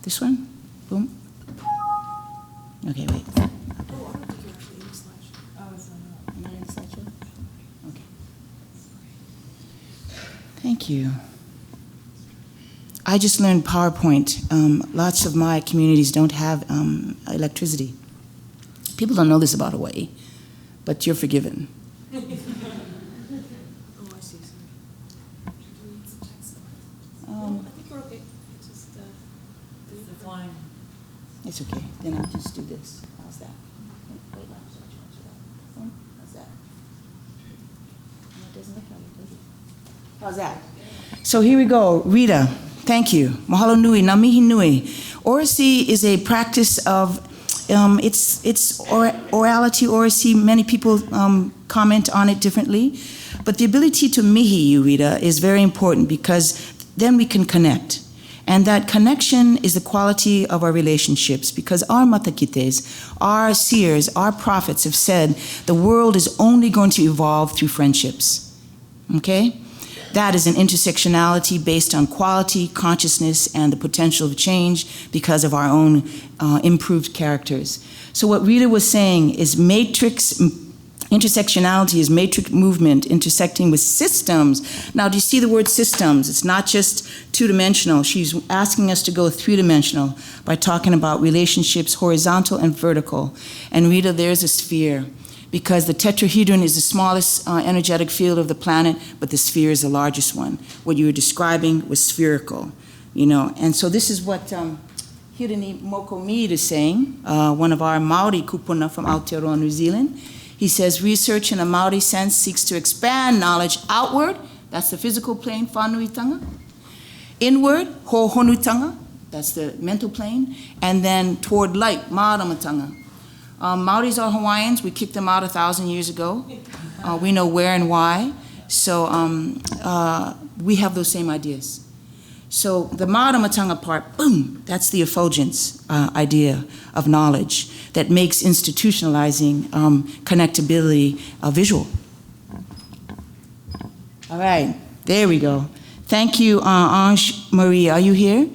This one? Boom. Okay, wait. Oh, I don't think you actually use slideshow. Oh, it's not. Am I in slideshow? Okay. Thank you. I just learned PowerPoint. Lots of my communities don't have electricity. People don't know this about Hawaii, but you're forgiven. Oh, I see. Sorry. Do we need some text? I think we're okay. It's just the flying. It's okay. Then I'll just do this. How's that? Wait, how's that? No, it doesn't look like it, does it? How's that? So here we go. Rita, thank you. Mahalo nui, na mihi nui. Oracy is a practice of, it's orality, oracy. Many people comment on it differently. But the ability to mihi you, Rita, is very important because then we can connect. And that connection is the quality of our relationships because our matakites, our seers, our prophets have said the world is only going to evolve through friendships. Okay? That is an intersectionality based on quality, consciousness, and the potential of change because of our own improved characters. So what Rita was saying is intersectionality is matrix movement intersecting with systems. Now, do you see the word systems? It's not just two-dimensional. She's asking us to go three-dimensional by talking about relationships, horizontal and vertical. And Rita, there's a sphere. Because the tetrahedron is the smallest energetic field of the planet, but the sphere is the largest one. What you were describing was spherical, you know. And so this is what Hirani Mokomead is saying, one of our Maori kupuna from Aotearoa, New Zealand. He says, research in a Maori sense seeks to expand knowledge outward, that's the physical plane, whanuitanga. Inward, hohonutanga, that's the mental plane. And then toward light, maramatanga. Maoris are Hawaiians. We kicked them out 1,000 years ago. We know where and why. So we have those same ideas. So the Maramatanga part, boom, that's the effulgence idea of knowledge that makes institutionalizing connectability visual. All right, there we go. Thank you, Ange Marie. Are you here?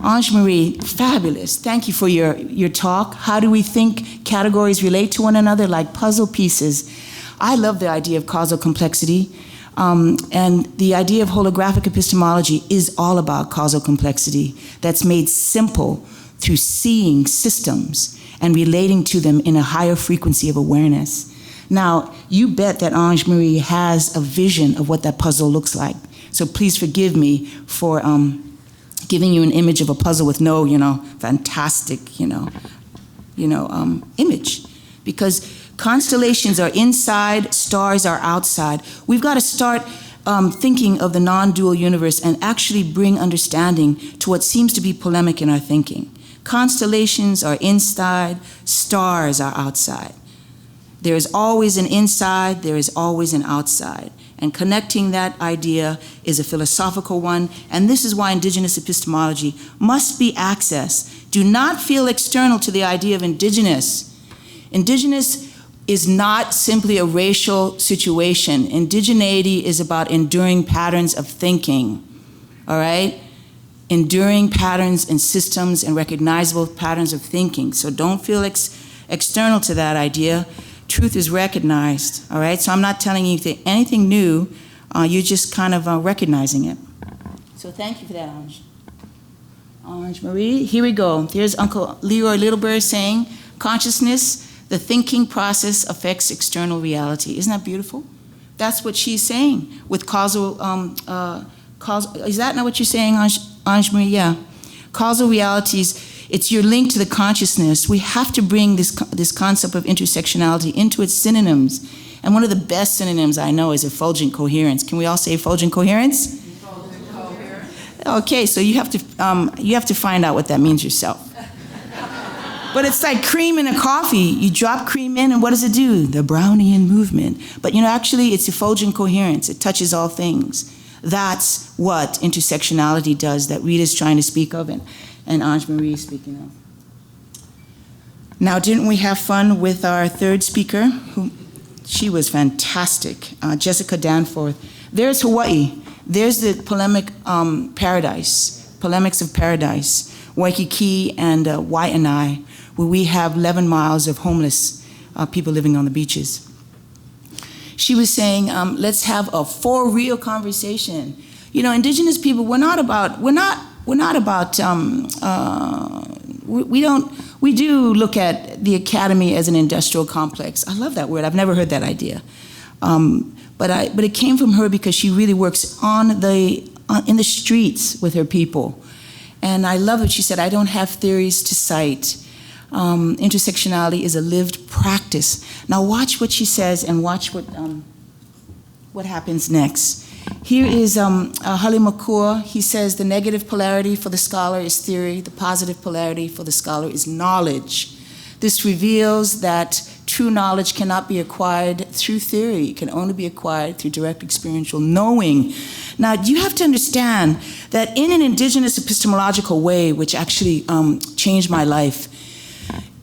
Ange Marie, fabulous. Thank you for your talk. How do we think categories relate to one another like puzzle pieces? I love the idea of causal complexity. And the idea of holographic epistemology is all about causal complexity that's made simple through seeing systems and relating to them in a higher frequency of awareness. Now, you bet that Ange Marie has a vision of what that puzzle looks like. So please forgive me for giving you an image of a puzzle with no, fantastic, image. Because constellations are inside, stars are outside. We've got to start thinking of the non-dual universe and actually bring understanding to what seems to be polemic in our thinking. Constellations are inside, stars are outside. There is always an inside, there is always an outside. And connecting that idea is a philosophical one, and this is why indigenous epistemology must be accessed. Do not feel external to the idea of indigenous. Indigenous is not simply a racial situation. Indigeneity is about enduring patterns of thinking, all right? Enduring patterns and systems and recognizable patterns of thinking. So don't feel external to that idea. Truth is recognized, all right? So I'm not telling you anything new. You're just kind of recognizing it. So thank you for that, Ange. Ange Marie, here we go. Here's Uncle Leroy Littlebird saying, consciousness, the thinking process affects external reality. Isn't that beautiful? That's what she's saying with causal, is that not what you're saying, Ange Marie? Yeah. Causal realities, it's your link to the consciousness. We have to bring this concept of intersectionality into its synonyms. And one of the best synonyms I know is effulgent coherence. Can we all say effulgent coherence? Effulgent coherence. Okay, so you have to find out what that means yourself. But it's like cream in a coffee. You drop cream in, and what does it do? The Brownian movement. But actually, it's effulgent coherence. It touches all things. That's what intersectionality does that Rita's trying to speak of and Ange Marie is speaking of. Now, didn't we have fun with our third speaker? She was fantastic, Jessica Danforth. There's Hawaii. There's the polemics of paradise, Waikiki and Waianae, where we have 11 miles of homeless people living on the beaches. She was saying, let's have a for real conversation. Indigenous people, we're not we're not about, we do look at the academy as an industrial complex. I love that word. I've never heard that idea. But it came from her because she really works in the streets with her people. And I love what she said, I don't have theories to cite. Intersectionality is a lived practice. Now watch what she says and watch what happens next. Here is Haile Makur. He says the negative polarity for the scholar is theory, the positive polarity for the scholar is knowledge. This reveals that true knowledge cannot be acquired through theory. It can only be acquired through direct experiential knowing. Now, you have to understand that in an indigenous epistemological way, which actually changed my life,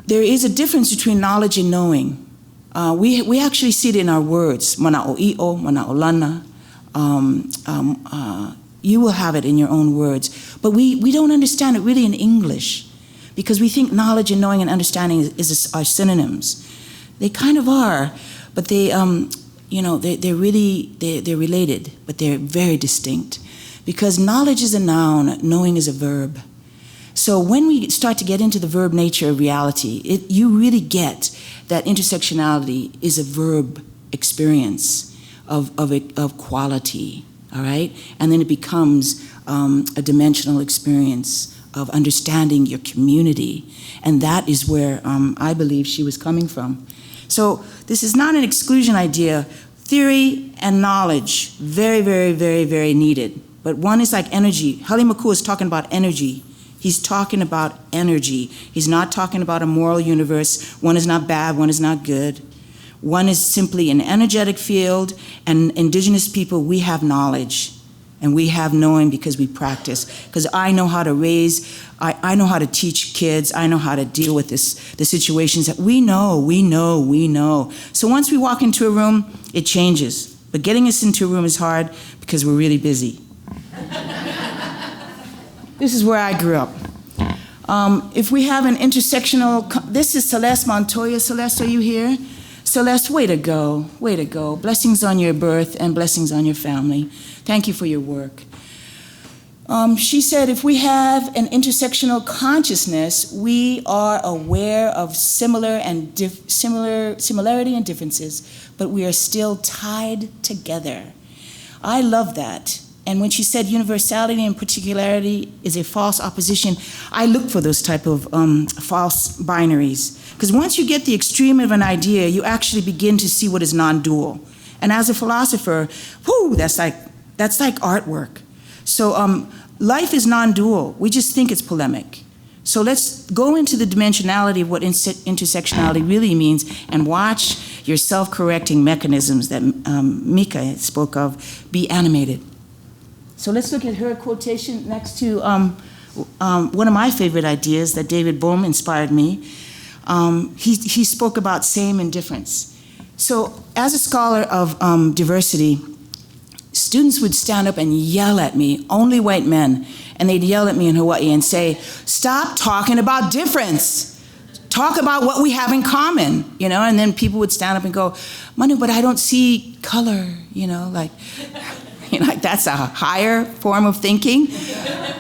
there is a difference between knowledge and knowing. We actually see it in our words. Mana o i'o, mana o lana. You will have it in your own words. But we don't understand it really in English because we think knowledge and knowing and understanding are synonyms. They kind of are, but they're related, but they're very distinct. Because knowledge is a noun, knowing is a verb. So when we start to get into the verb nature of reality, you really get that intersectionality is a verb experience of quality, all right? And then it becomes a dimensional experience of understanding your community. And that is where I believe she was coming from. So this is not an exclusion idea. Theory and knowledge, very, very, very, very needed. But one is like energy. Haile Makur is talking about energy. He's talking about energy. He's not talking about a moral universe. One is not bad, one is not good. One is simply an energetic field, and indigenous people, we have knowledge. And we have knowing because we practice. Because I know how to raise, I know how to teach kids, I know how to deal with the situations that we know. So once we walk into a room, it changes. But getting us into a room is hard because we're really busy. This is where I grew up. If we have an intersectional, this is Celeste Montoya. Celeste, are you here? Celeste, way to go, way to go. Blessings on your birth and blessings on your family. Thank you for your work. She said, if we have an intersectional consciousness, we are aware of similarity and differences, but we are still tied together. I love that. And when she said universality and particularity is a false opposition, I look for those type of false binaries. Because once you get the extreme of an idea, you actually begin to see what is non-dual. And as a philosopher, whoo, that's like artwork. So life is non-dual. We just think it's polemic. So let's go into the dimensionality of what intersectionality really means and watch your self-correcting mechanisms that Meike spoke of be animated. So let's look at her quotation next to one of my favorite ideas that David Bohm inspired me. He spoke about same and difference. So as a scholar of diversity, students would stand up and yell at me, only white men, and they'd yell at me in Hawaii and say, stop talking about difference. Talk about what we have in common, and then people would stand up and go, Manu, but I don't see color, like that's a higher form of thinking.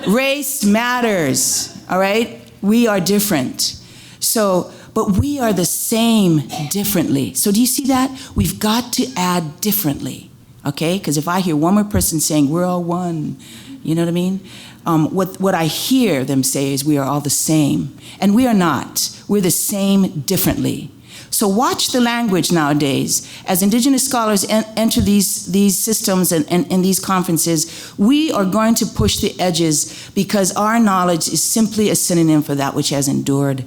Race matters, all right? We are different. So, but we are the same differently. So do you see that? We've got to add differently, okay? Because if I hear one more person saying, we're all one, you know what I mean? What I hear them say is we are all the same. And we are not. We're the same differently. So watch the language nowadays. As indigenous scholars enter these systems and these conferences, we are going to push the edges because our knowledge is simply a synonym for that which has endured.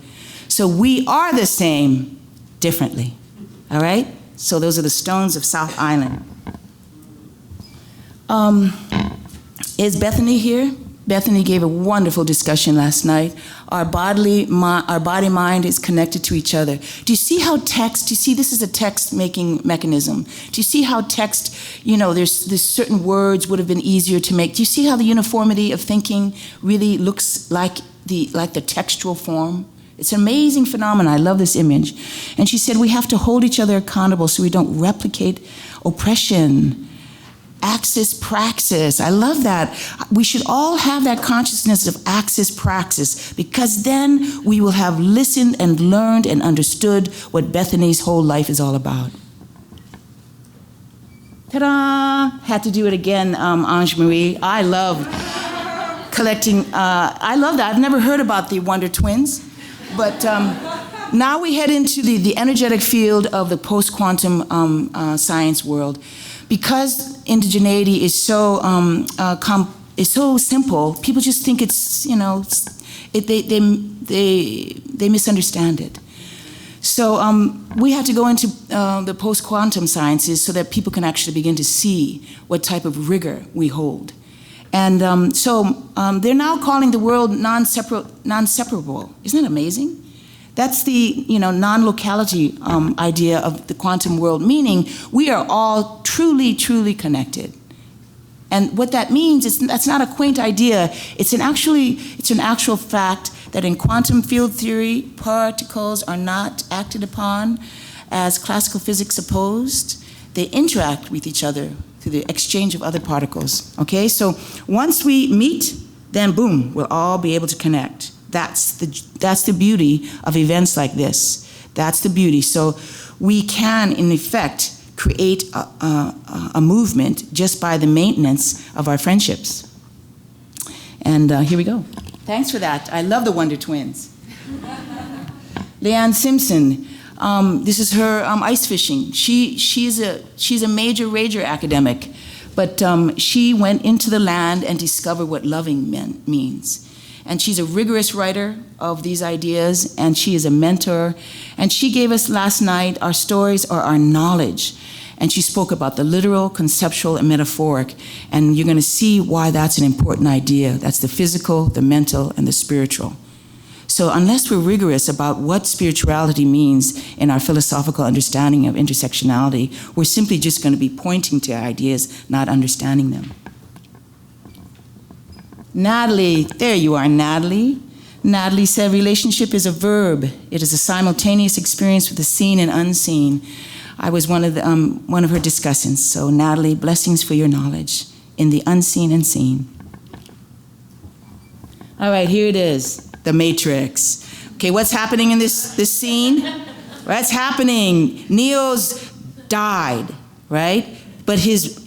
So we are the same differently, all right? So those are the stones of South Island. Is Bethany here? Bethany gave a wonderful discussion last night. Our body-mind is connected to each other. Do you see how text, do you see this is a text-making mechanism? Do you see how text, there's certain words would have been easier to make. Do you see how the uniformity of thinking really looks like the textual form? It's an amazing phenomenon. I love this image. And she said we have to hold each other accountable so we don't replicate oppression. Axis praxis. I love that. We should all have that consciousness of axis praxis, because then we will have listened and learned and understood what Bethany's whole life is all about. Ta-da! Had to do it again, Ange Marie. I love collecting. I love that. I've never heard about the Wonder Twins, but now we head into the energetic field of the post-quantum science world. Because indigeneity is so simple, people just think it's, they misunderstand it. So we have to go into the post-quantum sciences so that people can actually begin to see what type of rigor we hold. And so they're now calling the world non-separable. Isn't that amazing? That's the non-locality idea of the quantum world, meaning we are all truly, truly connected. And what that means is that's not a quaint idea. It's an actual fact that in quantum field theory, particles are not acted upon as classical physics supposed. They interact with each other through the exchange of other particles. Okay, so once we meet, then boom, we'll all be able to connect. That's the beauty of events like this. That's the beauty. So we can, in effect, create a movement just by the maintenance of our friendships. And here we go. Thanks for that. I love the Wonder Twins. Leanne Simpson. This is her ice fishing. She's a major rager academic, but she went into the land and discovered what loving means. And she's a rigorous writer of these ideas, and she is a mentor. And she gave us last night our stories or our knowledge. And she spoke about the literal, conceptual, and metaphoric. And you're going to see why that's an important idea. That's the physical, the mental, and the spiritual. So unless we're rigorous about what spirituality means in our philosophical understanding of intersectionality, we're simply just going to be pointing to ideas, not understanding them. Natalie, there you are, Natalie. Natalie said relationship is a verb. It is a simultaneous experience with the seen and unseen. I was one of her discussants. So Natalie, blessings for your knowledge in the unseen and seen. All right, here it is, the Matrix. Okay, what's happening in this scene? What's happening? Neo's died, right? But his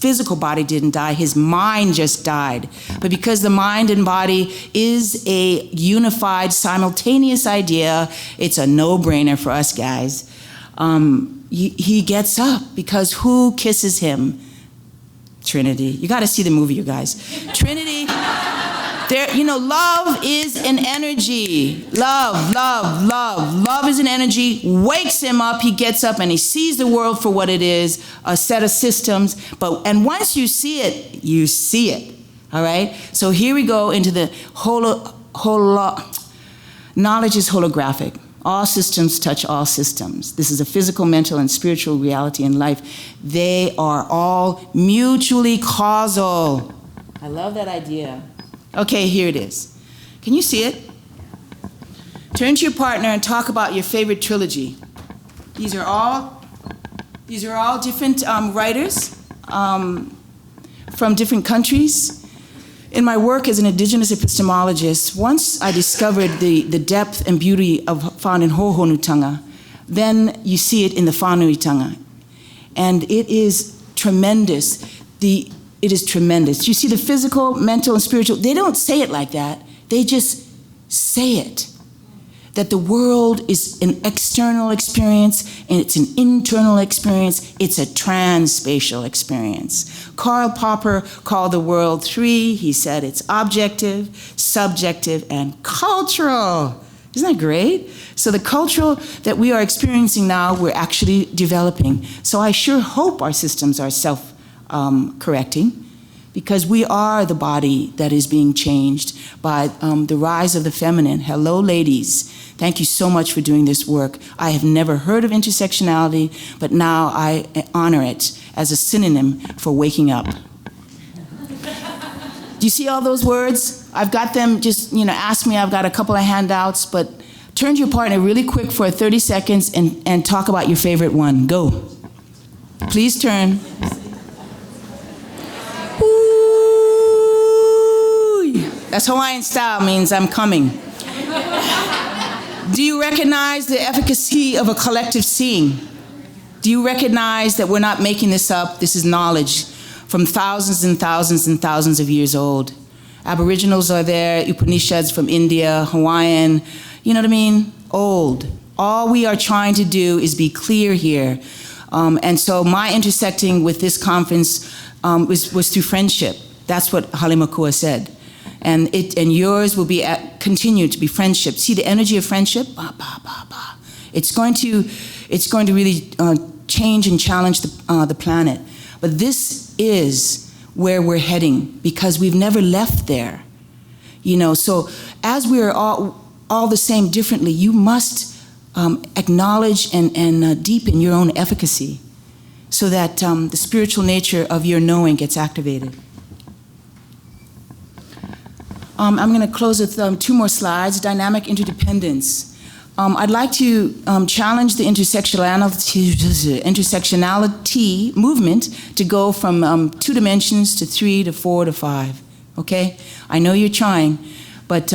physical body didn't die, his mind just died. But because the mind and body is a unified, simultaneous idea, it's a no-brainer for us guys. He gets up because who kisses him? Trinity. You gotta see the movie, you guys. Trinity, love is an energy. Love is an energy, wakes him up, he gets up and he sees the world for what it is, a set of systems, and once you see it, you see it, all right? So here we go into the knowledge is holographic. All systems touch all systems. This is a physical, mental, and spiritual reality in life. They are all mutually causal. I love that idea. Okay, here it is. Can you see it? Turn to your partner and talk about your favorite trilogy. These are all different writers from different countries. In my work as an indigenous epistemologist, once I discovered the depth and beauty found in Hohonutanga, then you see it in the Whānuitanga. And it is tremendous. It is tremendous. You see the physical, mental, and spiritual, they don't say it like that. They just say it. That the world is an external experience and it's an internal experience. It's a transspatial experience. Karl Popper called the world three. He said it's objective, subjective, and cultural. Isn't that great? So the cultural that we are experiencing now, we're actually developing. So I sure hope our systems are self-correcting, because we are the body that is being changed by the rise of the feminine. Hello, ladies. Thank you so much for doing this work. I have never heard of intersectionality, but now I honor it as a synonym for waking up. Do you see all those words? I've got them, just ask me. I've got a couple of handouts, but turn to your partner really quick for 30 seconds and talk about your favorite one. Go. Please turn. That's Hawaiian style, means I'm coming. Do you recognize the efficacy of a collective seeing? Do you recognize that we're not making this up? This is knowledge from thousands and thousands and thousands of years old. Aboriginals are there, Upanishads from India, Hawaiian, you know what I mean? Old. All we are trying to do is be clear here. And so my intersecting with this conference was through friendship. That's what Halimakua said. And yours will be continue to be friendship. See the energy of friendship? Bah, bah, bah, bah. It's going to really change and challenge the planet. But this is where we're heading because we've never left there. You know, so as we are all the same differently, you must acknowledge and deepen your own efficacy so that the spiritual nature of your knowing gets activated. I'm going to close with 2 more slides, dynamic interdependence. I'd like to challenge the intersectionality movement to go from 2 dimensions to 3 to 4 to 5, okay? I know you're trying, but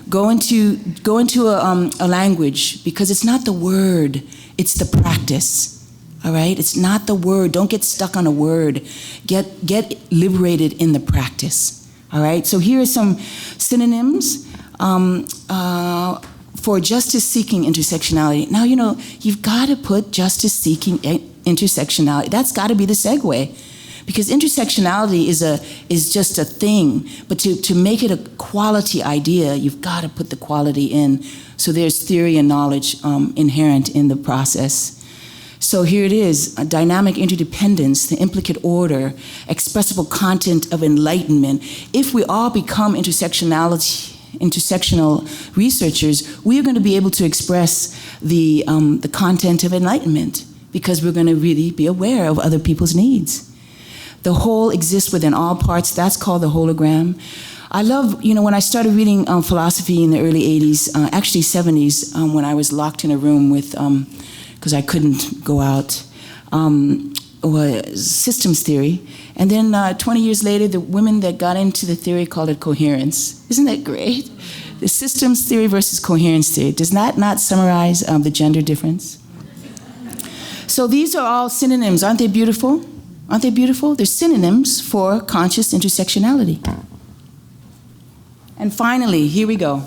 go into a language, because it's not the word, it's the practice, all right? It's not the word. Don't get stuck on a word. Get liberated in the practice. All right, so here are some synonyms for justice-seeking intersectionality. Now, you know, you've got to put justice-seeking intersectionality. That's got to be the segue, because intersectionality is just a thing. But to make it a quality idea, you've got to put the quality in. So there's theory and knowledge inherent in the process. So here it is, a dynamic interdependence, the implicate order, expressible content of enlightenment. If we all become intersectional researchers, we are going to be able to express the content of enlightenment, because we're going to really be aware of other people's needs. The whole exists within all parts. That's called the hologram. I love, you know, when I started reading philosophy in the early 80s, actually 70s, when I was locked in a room with because I couldn't go out, systems theory. And then 20 years later, the women that got into the theory called it coherence. Isn't that great? The systems theory versus coherence theory. Does that not summarize the gender difference? So these are all synonyms. Aren't they beautiful? Aren't they beautiful? They're synonyms for conscious intersectionality. And finally, here we go.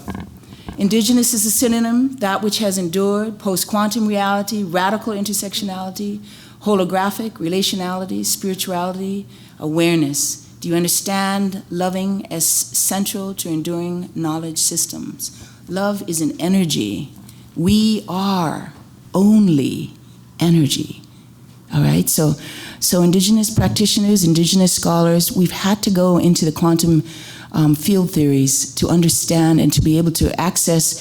Indigenous is a synonym, that which has endured, post-quantum reality, radical intersectionality, holographic, relationality, spirituality, awareness. Do you understand loving as central to enduring knowledge systems? Love is an energy. We are only energy. All right, so indigenous practitioners, indigenous scholars, we've had to go into the quantum field theories to understand and to be able to access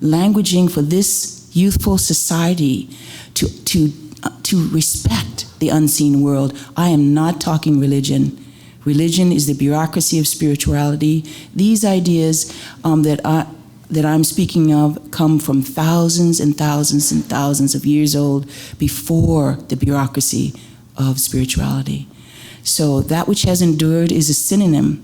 languaging for this youthful society to respect the unseen world. I am not talking religion. Religion is the bureaucracy of spirituality. These ideas that I'm speaking of come from thousands and thousands and thousands of years old before the bureaucracy of spirituality. So that which has endured is a synonym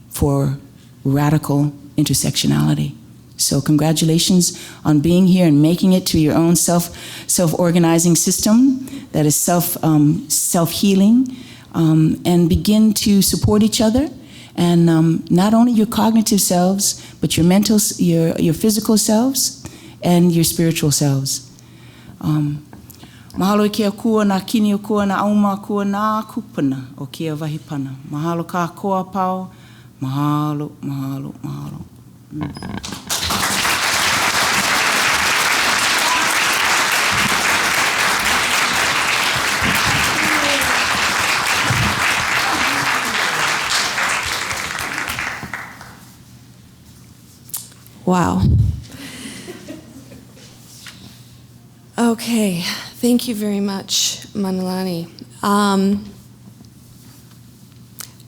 for radical intersectionality. So congratulations on being here and making it to your own self-organizing system that is self-healing, and begin to support each other, and not only your cognitive selves, but your mental, your physical selves, and your spiritual selves. Mahalo e kia kua na kini o kua na auma kua na kupana o kia wahipana. Mahalo ka koa pau. Mahalo, mahalo, mahalo. Wow. Okay, thank you very much, Manulani.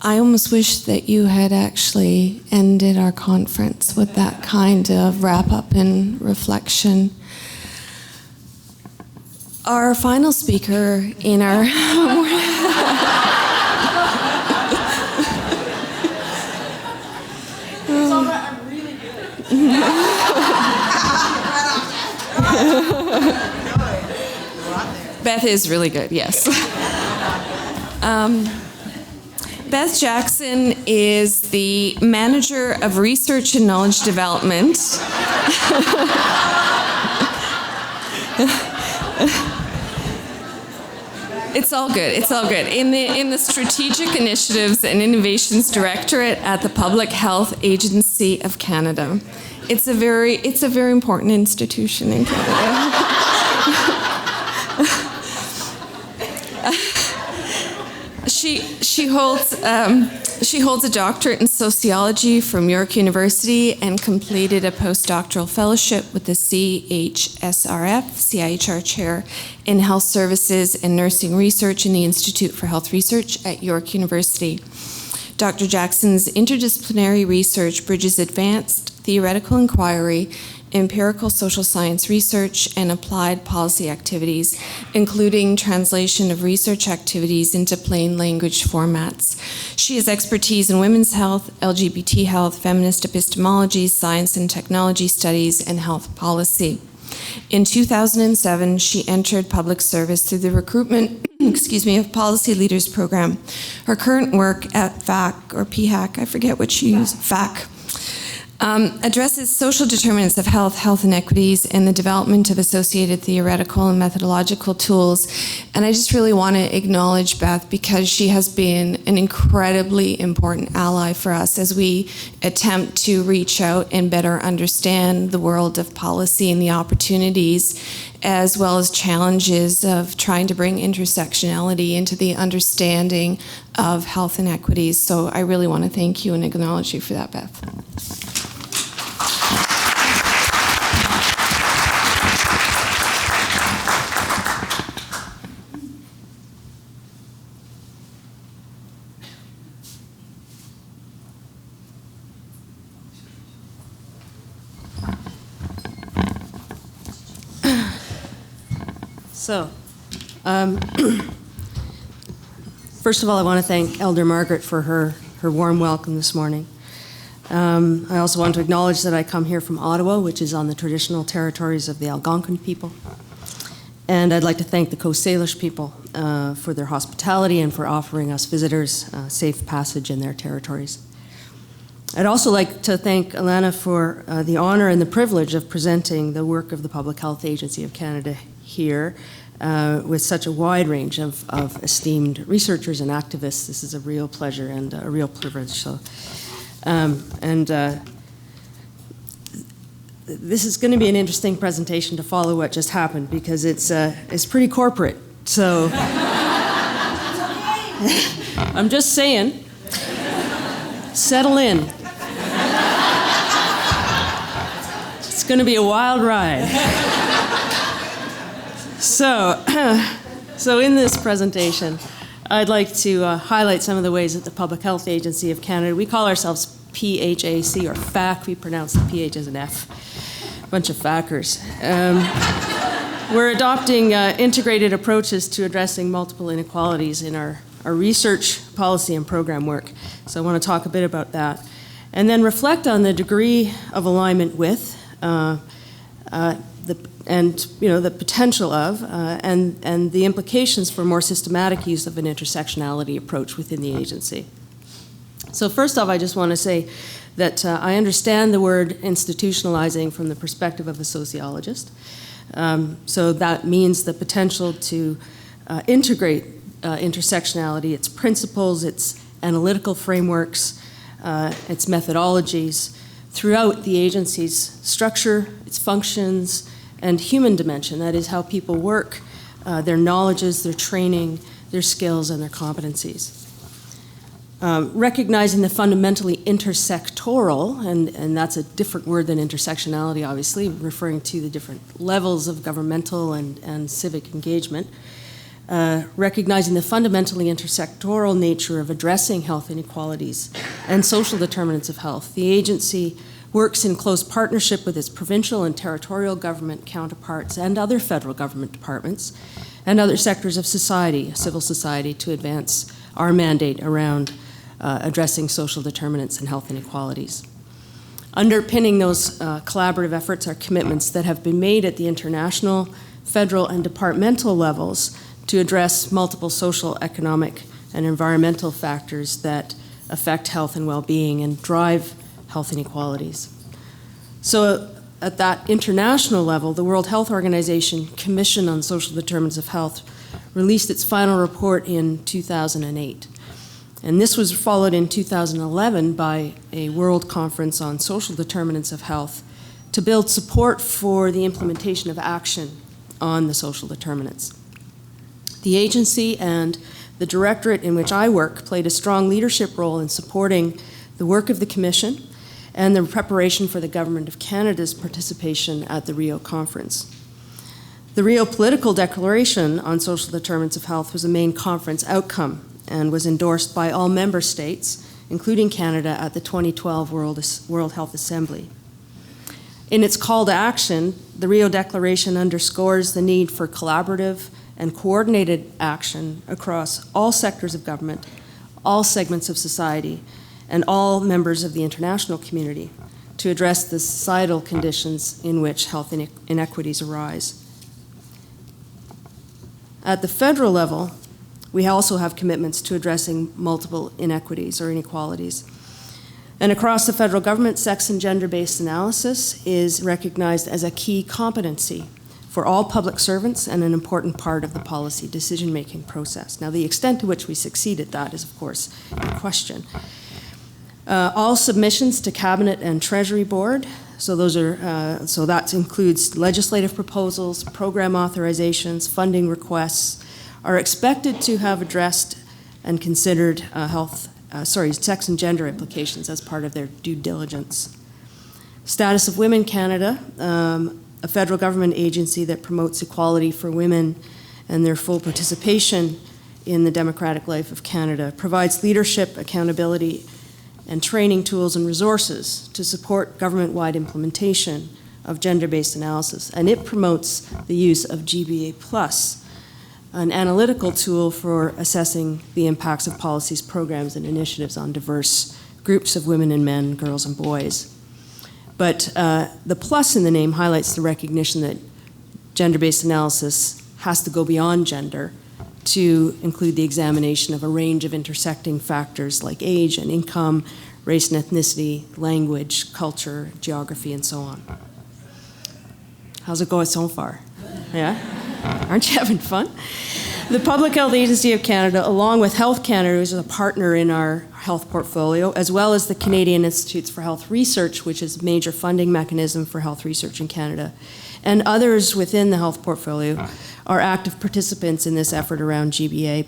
I almost wish that you had actually ended our conference with that kind of wrap-up and reflection. Our final speaker in our Beth is really good, yes. Beth Jackson is the Manager of Research and Knowledge Development. It's all good. It's all good. In the Strategic Initiatives and Innovations Directorate at the Public Health Agency of Canada. It's a very important institution in Canada. She holds a doctorate in sociology from York University and completed a postdoctoral fellowship with the CIHR Chair in Health Services and Nursing Research in the Institute for Health Research at York University. Dr. Jackson's interdisciplinary research bridges advanced theoretical inquiry, empirical social science research, and applied policy activities, including translation of research activities into plain language formats. She has expertise in women's health, LGBT health, feminist epistemology, science and technology studies, and health policy. In 2007, she entered public service through the recruitment of Policy Leaders Program. Her current work at FAC, or PHAC, I forget what she used, FAC, addresses social determinants of health, health inequities, and the development of associated theoretical and methodological tools. And I just really want to acknowledge Beth because she has been an incredibly important ally for us as we attempt to reach out and better understand the world of policy and the opportunities, as well as challenges of trying to bring intersectionality into the understanding of health inequities. So I really want to thank you and acknowledge you for that, Beth. So, first of all, I want to thank Elder Margaret for her warm welcome this morning. I also want to acknowledge that I come here from Ottawa, which is on the traditional territories of the Algonquin people. And I'd like to thank the Coast Salish people for their hospitality and for offering us visitors safe passage in their territories. I'd also like to thank Olena for the honor and the privilege of presenting the work of the Public Health Agency of Canada here with such a wide range of esteemed researchers and activists. This is a real pleasure and a real privilege. So, this is going to be an interesting presentation to follow what just happened because it's pretty corporate. So I'm just saying, settle in. It's going to be a wild ride. So in this presentation, I'd like to highlight some of the ways that the Public Health Agency of Canada, we call ourselves PHAC or FAC, we pronounce the PH as an F, bunch of FACers. We're adopting integrated approaches to addressing multiple inequalities in our research, policy, and program work. So I want to talk a bit about that. And then reflect on the degree of alignment with the potential of and the implications for more systematic use of an intersectionality approach within the agency. So first off, I just want to say that I understand the word institutionalizing from the perspective of a sociologist. So that means the potential to integrate intersectionality, its principles, its analytical frameworks, its methodologies throughout the agency's structure, its functions, and human dimension, that is how people work, their knowledges, their training, their skills, and their competencies. Recognizing the fundamentally intersectoral, and that's a different word than intersectionality, obviously, referring to the different levels of governmental and civic engagement. Recognizing the fundamentally intersectoral nature of addressing health inequalities and social determinants of health. The agency works in close partnership with its provincial and territorial government counterparts and other federal government departments and other sectors of society, civil society, to advance our mandate around addressing social determinants and health inequalities. Underpinning those collaborative efforts are commitments that have been made at the international, federal, and departmental levels to address multiple social, economic, and environmental factors that affect health and well-being and drive health inequalities. So at that international level, the World Health Organization Commission on Social Determinants of Health released its final report in 2008. And this was followed in 2011 by a World Conference on Social Determinants of Health to build support for the implementation of action on the social determinants. The agency and the directorate in which I work played a strong leadership role in supporting the work of the Commission and the preparation for the Government of Canada's participation at the Rio Conference. The Rio Political Declaration on Social Determinants of Health was a main conference outcome and was endorsed by all member states, including Canada, at the 2012 World Health Assembly. In its call to action, the Rio Declaration underscores the need for collaborative and coordinated action across all sectors of government, all segments of society, and all members of the international community to address the societal conditions in which health inequities arise. At the federal level, we also have commitments to addressing multiple inequities or inequalities. And across the federal government, sex and gender-based analysis is recognized as a key competency for all public servants and an important part of the policy decision-making process. Now, the extent to which we succeed at that is, of course, in question. All submissions to Cabinet and Treasury Board, so that includes legislative proposals, program authorizations, funding requests, are expected to have addressed and considered sex and gender implications as part of their due diligence. Status of Women Canada, a federal government agency that promotes equality for women and their full participation in the democratic life of Canada, provides leadership, accountability, and training tools and resources to support government-wide implementation of gender-based analysis. And it promotes the use of GBA+, an analytical tool for assessing the impacts of policies, programs, and initiatives on diverse groups of women and men, girls and boys. But the plus in the name highlights the recognition that gender-based analysis has to go beyond gender to include the examination of a range of intersecting factors like age and income, race and ethnicity, language, culture, geography, and so on. How's it going so far? Yeah? Aren't you having fun? The Public Health Agency of Canada, along with Health Canada, who's a partner in our health portfolio, as well as the Canadian Institutes for Health Research, which is a major funding mechanism for health research in Canada, and others within the health portfolio are active participants in this effort around GBA+.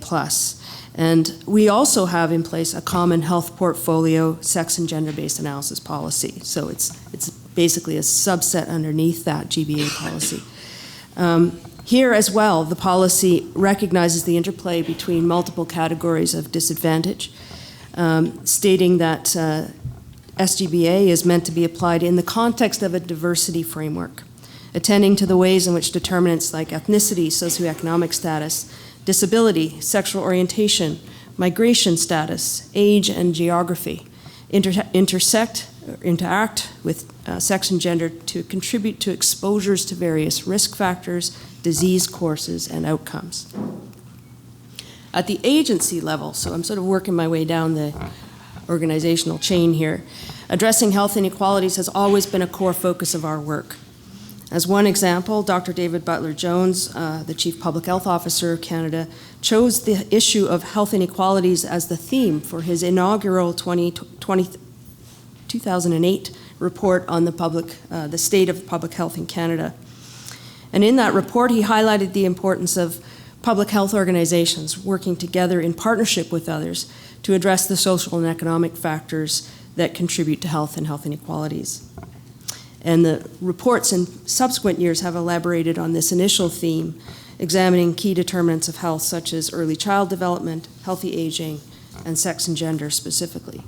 And we also have in place a common health portfolio sex and gender-based analysis policy. So it's basically a subset underneath that GBA policy. Here as well, the policy recognizes the interplay between multiple categories of disadvantage, stating that SGBA is meant to be applied in the context of a diversity framework, attending to the ways in which determinants like ethnicity, socioeconomic status, disability, sexual orientation, migration status, age, and geography interact with sex and gender to contribute to exposures to various risk factors, disease courses, and outcomes. At the agency level, so I'm sort of working my way down the organizational chain here, addressing health inequalities has always been a core focus of our work. As one example, Dr. David Butler-Jones, the Chief Public Health Officer of Canada, chose the issue of health inequalities as the theme for his inaugural 2008 report on the state of public health in Canada. And in that report, he highlighted the importance of public health organizations working together in partnership with others to address the social and economic factors that contribute to health and health inequalities. And the reports in subsequent years have elaborated on this initial theme, examining key determinants of health such as early child development, healthy aging, and sex and gender specifically.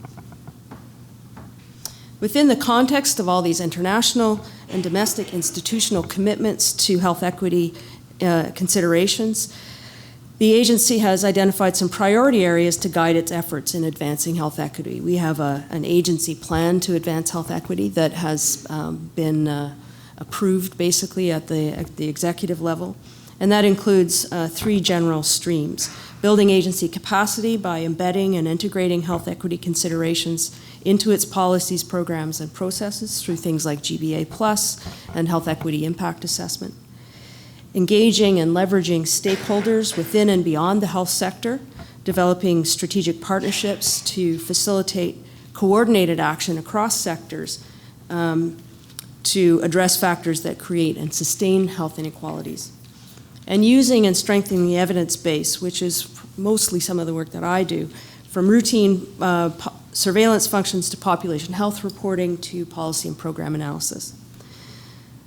Within the context of all these international and domestic institutional commitments to health equity considerations, the agency has identified some priority areas to guide its efforts in advancing health equity. We have an agency plan to advance health equity that has been approved basically at the executive level. And that includes 3 general streams: building agency capacity by embedding and integrating health equity considerations into its policies, programs, and processes through things like GBA Plus and health equity impact assessment. Engaging and leveraging stakeholders within and beyond the health sector, developing strategic partnerships to facilitate coordinated action across sectors to address factors that create and sustain health inequalities. And using and strengthening the evidence base, which is mostly some of the work that I do, from routine surveillance functions to population health reporting to policy and program analysis.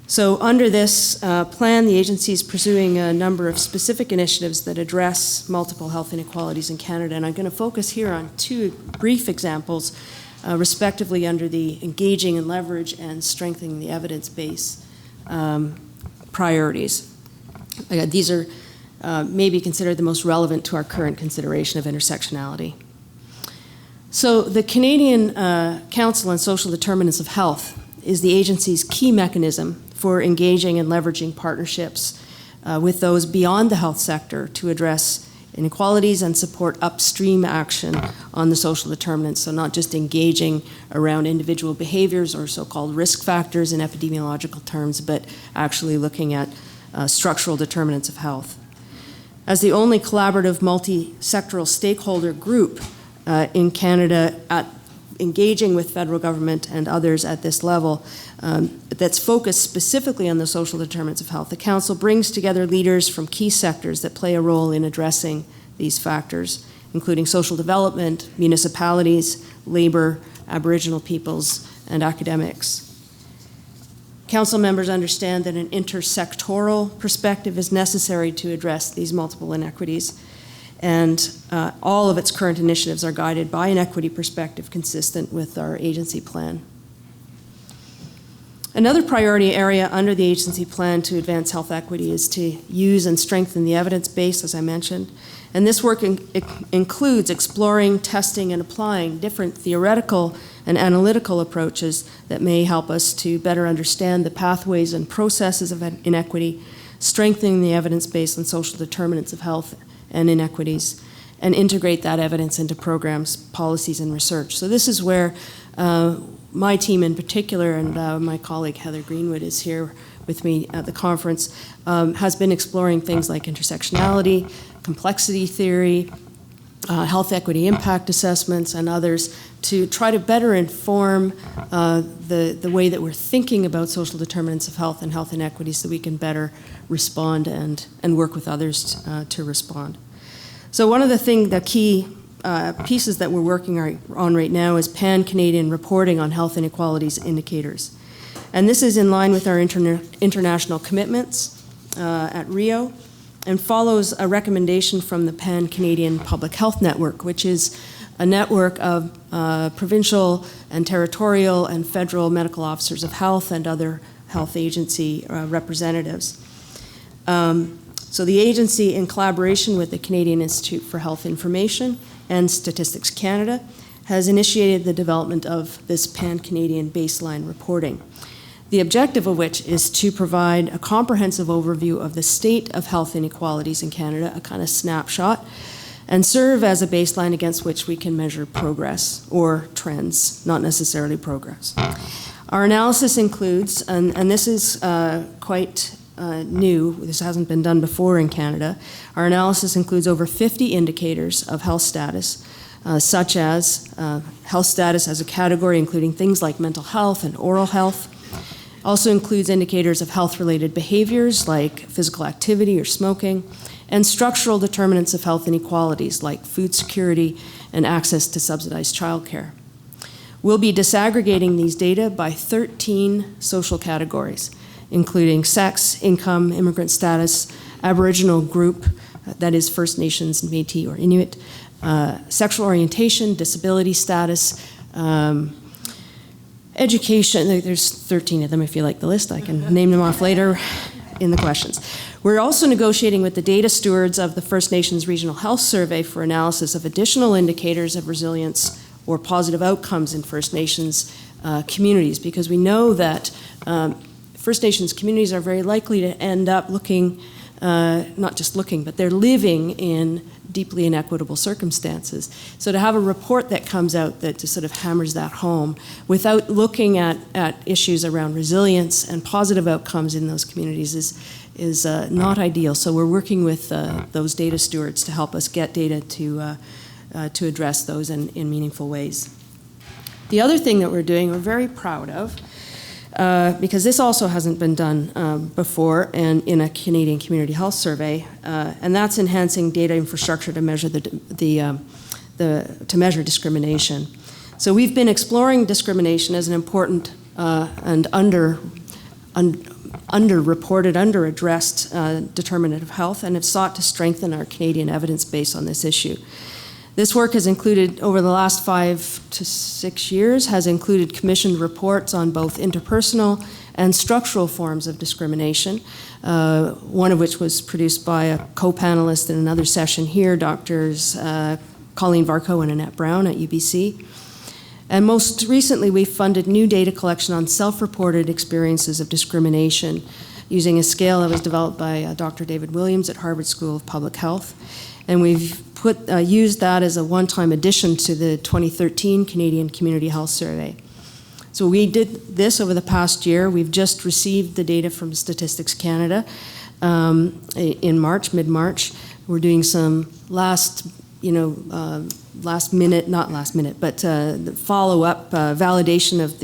So under this plan, the agency is pursuing a number of specific initiatives that address multiple health inequalities in Canada, and I'm going to focus here on 2 brief examples, respectively under the engaging and leverage and strengthening the evidence base priorities. These are maybe considered the most relevant to our current consideration of intersectionality. So the Canadian Council on Social Determinants of Health is the agency's key mechanism for engaging and leveraging partnerships with those beyond the health sector to address inequalities and support upstream action on the social determinants, so not just engaging around individual behaviors or so-called risk factors in epidemiological terms, but actually looking at structural determinants of health. As the only collaborative multi-sectoral stakeholder group in Canada at engaging with federal government and others at this level that's focused specifically on the social determinants of health, the Council brings together leaders from key sectors that play a role in addressing these factors, including social development, municipalities, labor, Aboriginal peoples, and academics. Council members understand that an intersectoral perspective is necessary to address these multiple inequities, and all of its current initiatives are guided by an equity perspective consistent with our agency plan. Another priority area under the agency plan to advance health equity is to use and strengthen the evidence base, as I mentioned. And this work includes exploring, testing, and applying different theoretical and analytical approaches that may help us to better understand the pathways and processes of inequity, strengthening the evidence base on social determinants of health and inequities, and integrate that evidence into programs, policies, and research. So this is where my team in particular, and my colleague Heather Greenwood is here with me at the conference, has been exploring things like intersectionality, complexity theory, health equity impact assessments, and others to try to better inform the way that we're thinking about social determinants of health and health inequities so we can better respond and work with others to respond. So one of the key pieces that we're working on right now is pan-Canadian reporting on health inequalities indicators. And this is in line with our international commitments at Rio and follows a recommendation from the Pan-Canadian Public Health Network, which is a network of provincial and territorial and federal medical officers of health and other health agency representatives. So the agency, in collaboration with the Canadian Institute for Health Information and Statistics Canada, has initiated the development of this pan-Canadian baseline reporting. The objective of which is to provide a comprehensive overview of the state of health inequalities in Canada, a kind of snapshot, and serve as a baseline against which we can measure progress or trends, not necessarily progress. Our analysis includes, and this is quite new, this hasn't been done before in Canada, our analysis includes over 50 indicators of health status, such as health status as a category including things like mental health and oral health. Also includes indicators of health-related behaviors like physical activity or smoking, and structural determinants of health inequalities like food security and access to subsidized childcare. We'll be disaggregating these data by 13 social categories, including sex, income, immigrant status, Aboriginal group, that is First Nations, Métis, or Inuit, sexual orientation, disability status, education. There's 13 of them if you like the list. I can name them off later in the questions. We're also negotiating with the data stewards of the First Nations Regional Health Survey for analysis of additional indicators of resilience or positive outcomes in First Nations communities, because we know that First Nations communities are very likely to end up looking not just looking, but they're living in deeply inequitable circumstances. So to have a report that comes out that just sort of hammers that home without looking at issues around resilience and positive outcomes in those communities is not ideal. So we're working with those data stewards to help us get data to address those in meaningful ways. The other thing that we're doing, we're very proud of, because this also hasn't been done before and in a Canadian Community Health Survey, and that's enhancing data infrastructure to measure to measure discrimination. So we've been exploring discrimination as an important and underreported, underaddressed determinant of health, and have sought to strengthen our Canadian evidence base on this issue. This work has included, over the last 5 to 6 years, has included commissioned reports on both interpersonal and structural forms of discrimination, one of which was produced by a co-panelist in another session here, Drs. Colleen Varco and Annette Brown at UBC. And most recently, we funded new data collection on self-reported experiences of discrimination using a scale that was developed by Dr. David Williams at Harvard School of Public Health. And we've used that as a one-time addition to the 2013 Canadian Community Health Survey. So we did this over the past year. We've just received the data from Statistics Canada in March, mid-March. We're doing some follow-up validation of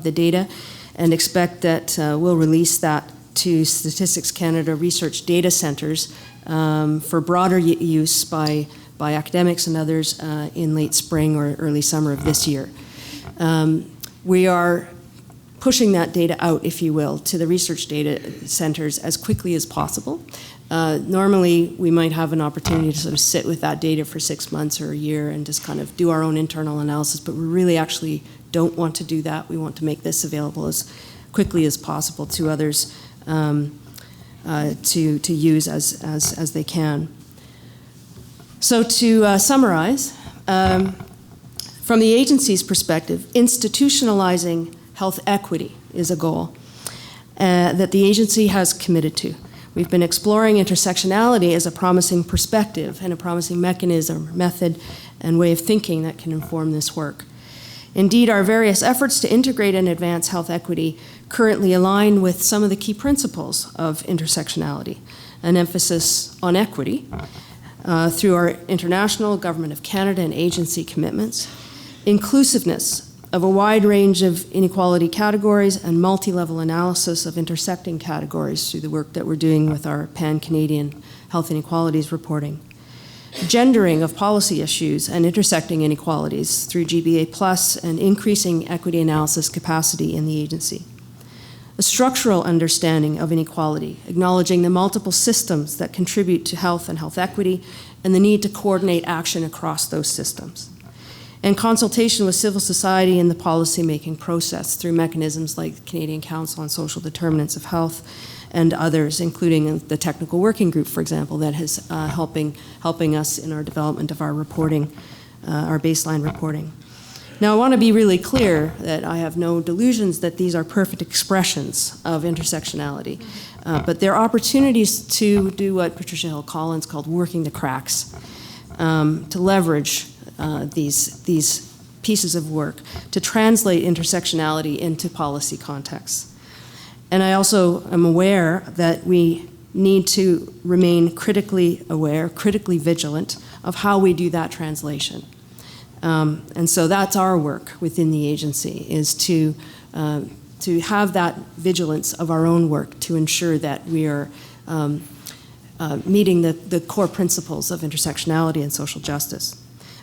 the data, and expect that we'll release that to Statistics Canada research data centers for broader use by academics and others in late spring or early summer of this year. We are pushing that data out, if you will, to the research data centers as quickly as possible. Normally, we might have an opportunity to sort of sit with that data for 6 months or a year and just kind of do our own internal analysis, but we really actually don't want to do that. We want to make this available as quickly as possible to others to use as they can. So to summarize, from the agency's perspective, institutionalizing health equity is a goal that the agency has committed to. We've been exploring intersectionality as a promising perspective and a promising mechanism, method, and way of thinking that can inform this work. Indeed, our various efforts to integrate and advance health equity currently align with some of the key principles of intersectionality, an emphasis on equity through our international, Government of Canada, and agency commitments, inclusiveness of a wide range of inequality categories, and multi-level analysis of intersecting categories through the work that we're doing with our Pan-Canadian Health Inequalities reporting. Gendering of policy issues and intersecting inequalities through GBA+ and increasing equity analysis capacity in the agency. A structural understanding of inequality, acknowledging the multiple systems that contribute to health and health equity and the need to coordinate action across those systems. And consultation with civil society in the policy-making process through mechanisms like the Canadian Council on Social Determinants of Health and others, including the technical working group, for example, that is helping us in our development of our reporting, our baseline reporting. Now, I want to be really clear that I have no delusions that these are perfect expressions of intersectionality, but there are opportunities to do what Patricia Hill Collins called working the cracks, to leverage these pieces of work to translate intersectionality into policy contexts. And I also am aware that we need to remain critically aware, critically vigilant of how we do that translation. And so that's our work within the agency, is to have that vigilance of our own work to ensure that we are meeting the core principles of intersectionality and social justice.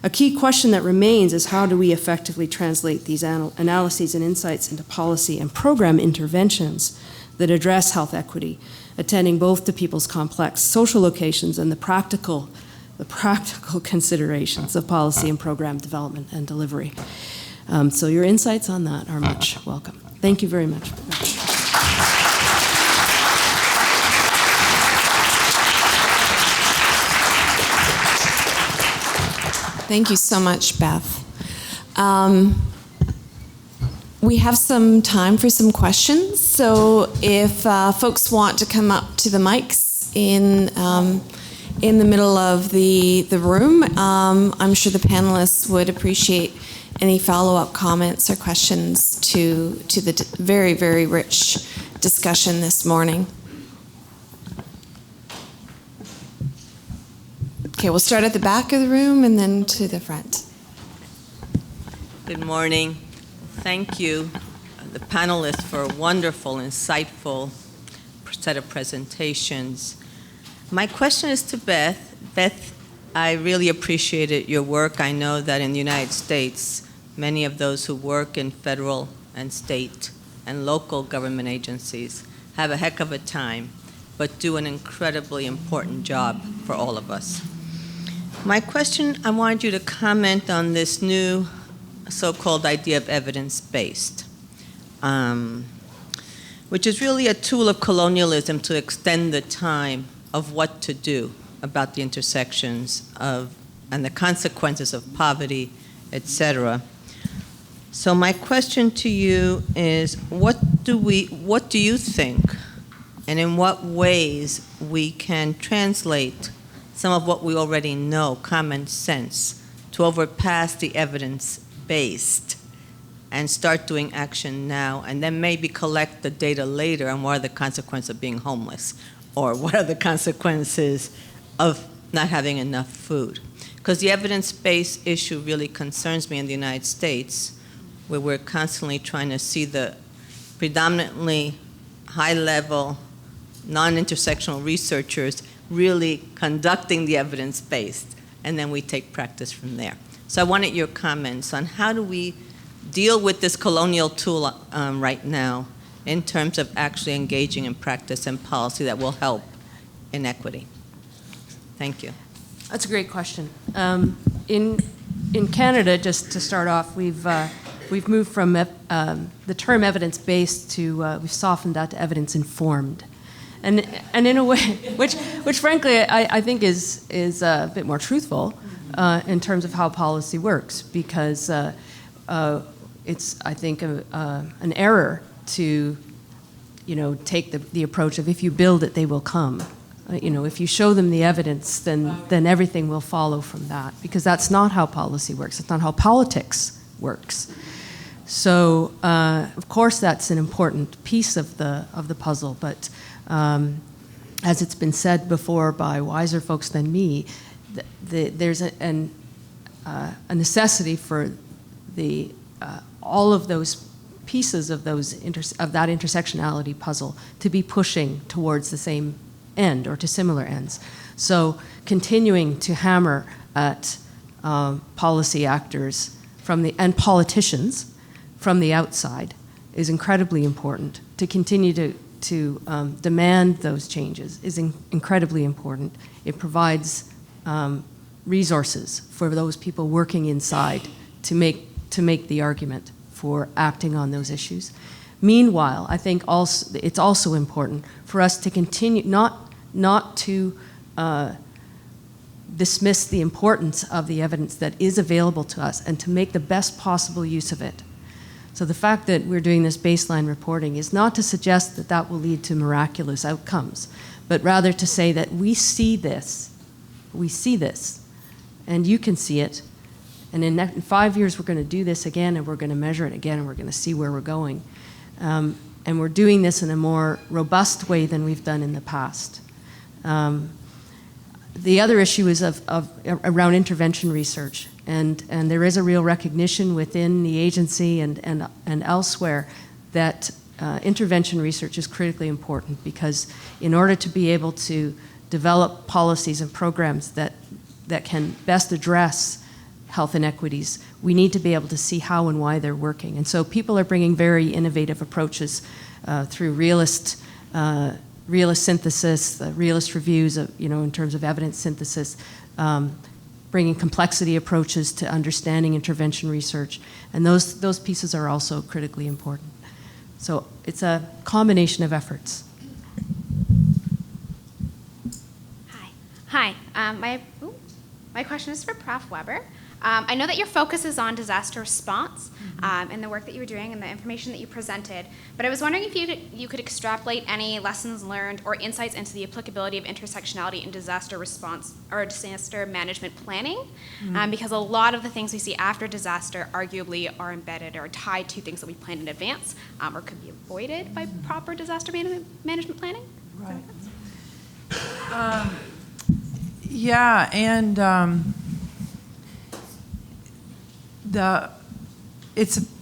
A key question that remains is how do we effectively translate these analyses and insights into policy and program interventions that address health equity, attending both to people's complex social locations and the practical considerations of policy and program development and delivery. So your insights on that are much welcome. Thank you very much. Thank you so much, Beth. We have some time for some questions, so if folks want to come up to the mics in the middle of the room. I'm sure the panelists would appreciate any follow-up comments or questions to the very, very rich discussion this morning. Okay, we'll start at the back of the room and then to the front. Good morning. Thank you, the panelists, for a wonderful, insightful set of presentations. My question is to Beth. Beth, I really appreciated your work. I know that in the United States, many of those who work in federal and state and local government agencies have a heck of a time, but do an incredibly important job for all of us. My question, I wanted you to comment on this new so-called idea of evidence-based, which is really a tool of colonialism to extend the time of what to do about the intersections of and the consequences of poverty, etc. So my question to you is, what do you think, and in what ways we can translate some of what we already know, common sense, to overpass the evidence-based and start doing action now, and then maybe collect the data later on what are the consequences of being homeless, or what are the consequences of not having enough food? Because the evidence-based issue really concerns me in the United States, where we're constantly trying to see the predominantly high-level, non-intersectional researchers really conducting the evidence-based, and then we take practice from there. So I wanted your comments on how do we deal with this colonial tool right now in terms of actually engaging in practice and policy that will help in equity. Thank you. That's a great question. In Canada, just to start off, we've moved from the term evidence-based to we've softened that to evidence-informed, and in a way, which frankly I think is a bit more truthful in terms of how policy works, because it's, I think, an error to take the approach of if you build it, they will come. If you show them the evidence, then everything will follow from that, because that's not how policy works. It's not how politics works. So, of course, that's an important piece of the puzzle. But as it's been said before by wiser folks than me, there's a necessity for all of those pieces of that intersectionality puzzle to be pushing towards the same end or to similar ends. So continuing to hammer at policy actors and politicians from the outside is incredibly important. To continue to demand those changes is incredibly important. It provides resources for those people working inside to make the argument for acting on those issues. Meanwhile, I think it's also important for us to continue not to dismiss the importance of the evidence that is available to us and to make the best possible use of it. So the fact that we're doing this baseline reporting is not to suggest that that will lead to miraculous outcomes, but rather to say that we see this, and you can see it, and in 5 years we're going to do this again, and we're going to measure it again, and we're going to see where we're going. And we're doing this in a more robust way than we've done in the past. The other issue is around intervention research, and there is a real recognition within the agency and elsewhere that intervention research is critically important, because in order to be able to develop policies and programs that can best address health inequities, we need to be able to see how and why they're working. And so people are bringing very innovative approaches through realist synthesis, realist reviews of, in terms of evidence synthesis, bringing complexity approaches to understanding intervention research, and those pieces are also critically important. So it's a combination of efforts. Hi. My question is for Prof. Weber. I know that your focus is on disaster response and the work that you were doing and the information that you presented, but I was wondering if you could extrapolate any lessons learned or insights into the applicability of intersectionality in disaster response or disaster management planning, because a lot of the things we see after disaster arguably are embedded or tied to things that we planned in advance or could be avoided by proper disaster management planning. Right. Yeah, and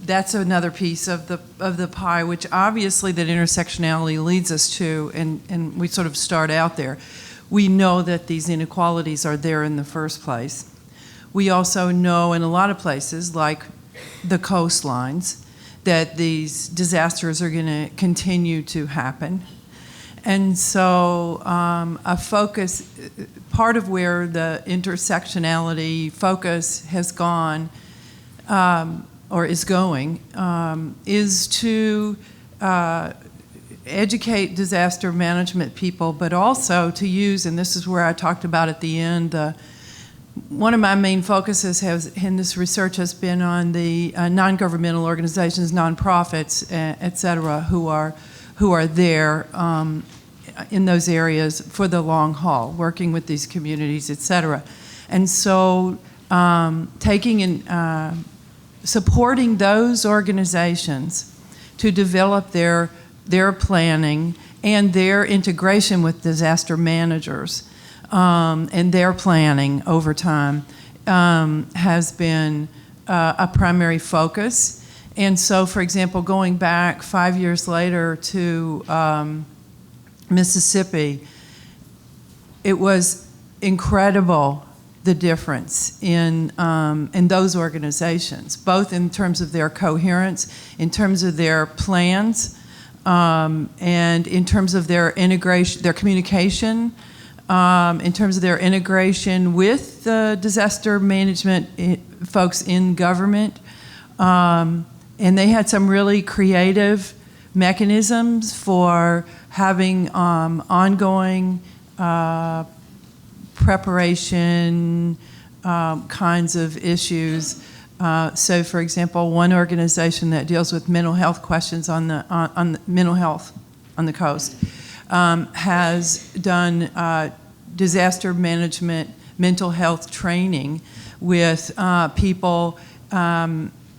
that's another piece of the pie, which obviously that intersectionality leads us to, and we sort of start out there. We know that these inequalities are there in the first place. We also know in a lot of places, like the coastlines, that these disasters are going to continue to happen. And so a focus, part of where the intersectionality focus has gone or is going is to educate disaster management people, but also to use, and this is where I talked about at the end, one of my main focuses in this research has been on the non-governmental organizations, nonprofits, et cetera, who are there in those areas for the long haul, working with these communities, et cetera. And so taking and supporting those organizations to develop their planning and their integration with disaster managers and their planning over time has been a primary focus. And so, for example, going back 5 years later to Mississippi, it was incredible the difference in those organizations, both in terms of their coherence, in terms of their plans, and in terms of their integration, their communication, in terms of their integration with the disaster management folks in government. And they had some really creative mechanisms for having ongoing preparation kinds of issues. So, for example, one organization that deals with mental health questions on the mental health on the coast has done disaster management mental health training with people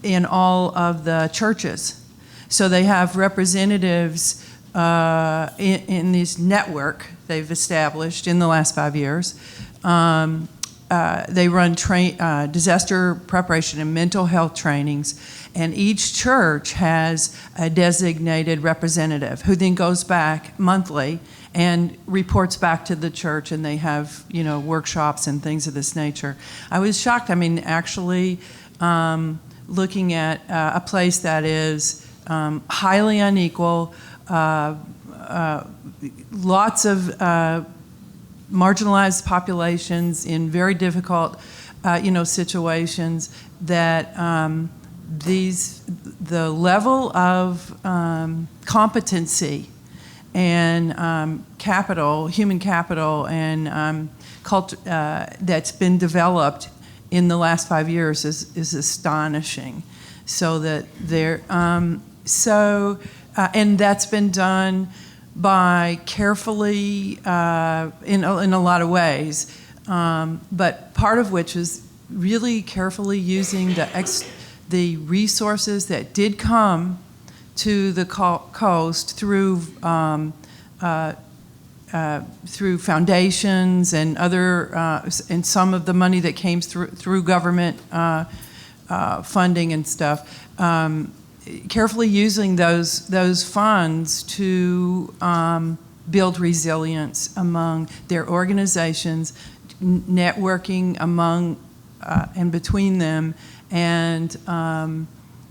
in all of the churches. So they have representatives in this network they've established in the last 5 years. They run disaster preparation and mental health trainings, and each church has a designated representative who then goes back monthly and reports back to the church, and they have, workshops and things of this nature. I was shocked. I mean, actually, looking at a place that is highly unequal, lots of marginalized populations in very difficult, situations, that the level of competency and capital, human capital, and that's been developed in the last 5 years is astonishing. So that and that's been done by carefully in a lot of ways, but part of which is really carefully using the resources that did come to the coast through foundations and other and some of the money that came through government funding and stuff. Carefully using those funds to build resilience among their organizations, networking among and between them, and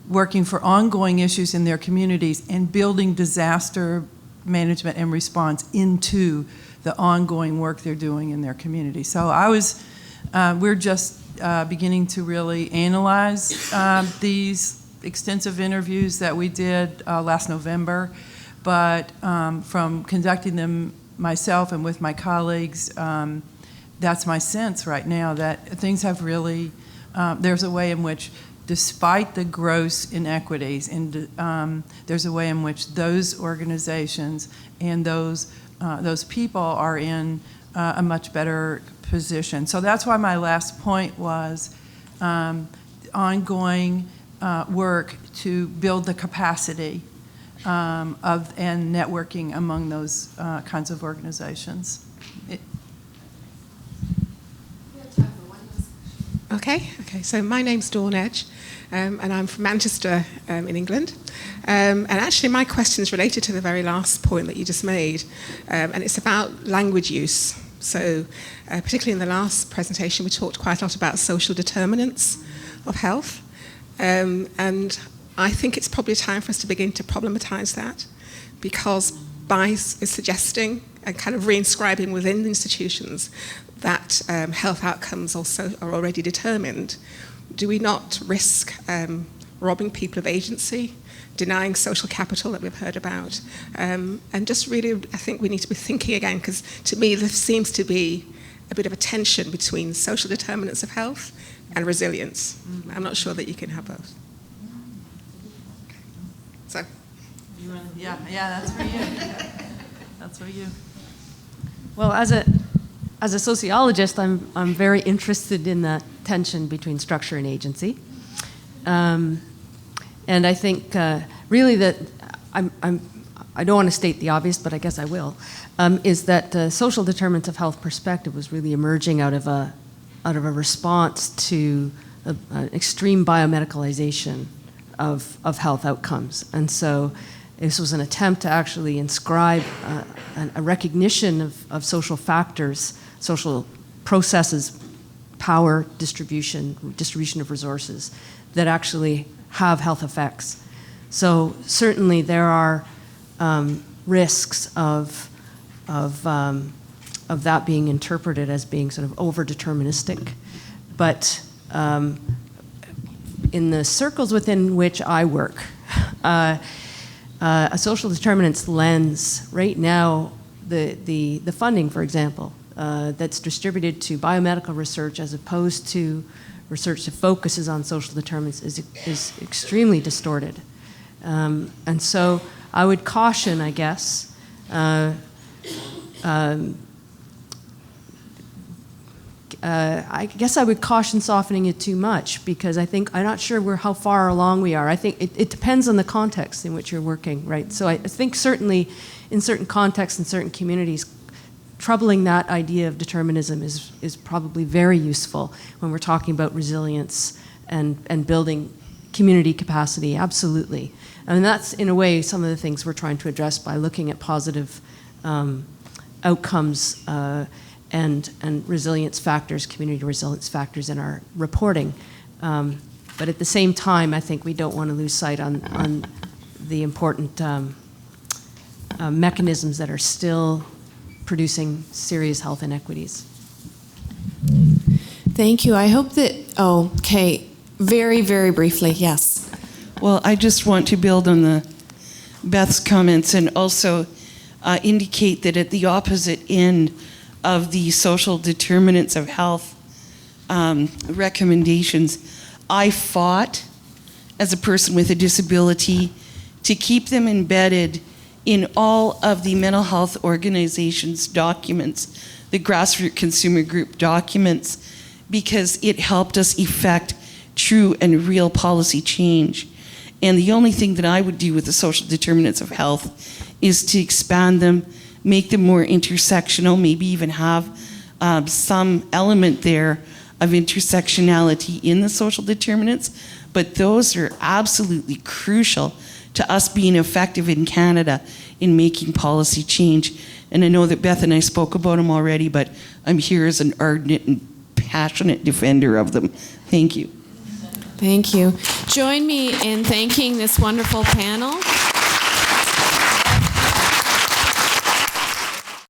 working for ongoing issues in their communities, and building disaster management and response into the ongoing work they're doing in their community. So we're just beginning to really analyze these extensive interviews that we did last November, but from conducting them myself and with my colleagues, that's my sense right now, that things have really there's a way in which, despite the gross inequities, there's a way in which those organizations and those people are in a much better position. So that's why my last point was ongoing work to build the capacity and networking among those kinds of organizations. Okay. So my name's Dawn Edge, and I'm from Manchester in England. And actually my question is related to the very last point that you just made, and it's about language use. So particularly in the last presentation, we talked quite a lot about social determinants of health. And I think it's probably time for us to begin to problematize that, because by suggesting and kind of reinscribing within the institutions that health outcomes also are already determined, do we not risk robbing people of agency, denying social capital that we've heard about? And just really, I think we need to be thinking again, because to me there seems to be a bit of a tension between social determinants of health and resilience. I'm not sure that you can have both. Okay. So. Yeah, that's for you. That's for you. Well, as a sociologist, I'm very interested in that tension between structure and agency, and I think really that I don't want to state the obvious, but I guess I will, is that social determinants of health perspective was really emerging out of a response to an extreme biomedicalization of health outcomes, and so this was an attempt to actually inscribe a recognition of social factors, social processes, power distribution of resources that actually have health effects. So certainly there are risks of that being interpreted as being sort of over-deterministic. But in the circles within which I work, a social determinants lens, right now, the funding, for example, that's distributed to biomedical research as opposed to research that focuses on social determinants is extremely distorted. And so I would caution, I guess, I guess I would caution softening it too much, because I think I'm not sure how far along we are. I think it depends on the context in which you're working, right? So I think certainly in certain contexts and certain communities, troubling that idea of determinism is probably very useful when we're talking about resilience and building community capacity, absolutely. And that's, in a way, some of the things we're trying to address by looking at positive outcomes and resilience factors, community resilience factors in our reporting. But at the same time, I think we don't want to lose sight on the important mechanisms that are still producing serious health inequities. Thank you. I hope that, okay, very, very briefly, yes. Well, I just want to build on Beth's comments and also indicate that at the opposite end of the social determinants of health recommendations, I fought as a person with a disability to keep them embedded in all of the mental health organizations' documents, the grassroots consumer group documents, because it helped us effect true and real policy change. And the only thing that I would do with the social determinants of health is to expand them, make them more intersectional, maybe even have some element there of intersectionality in the social determinants. But those are absolutely crucial to us being effective in Canada in making policy change. And I know that Beth and I spoke about them already, but I'm here as an ardent and passionate defender of them. Thank you. Thank you. Join me in thanking this wonderful panel.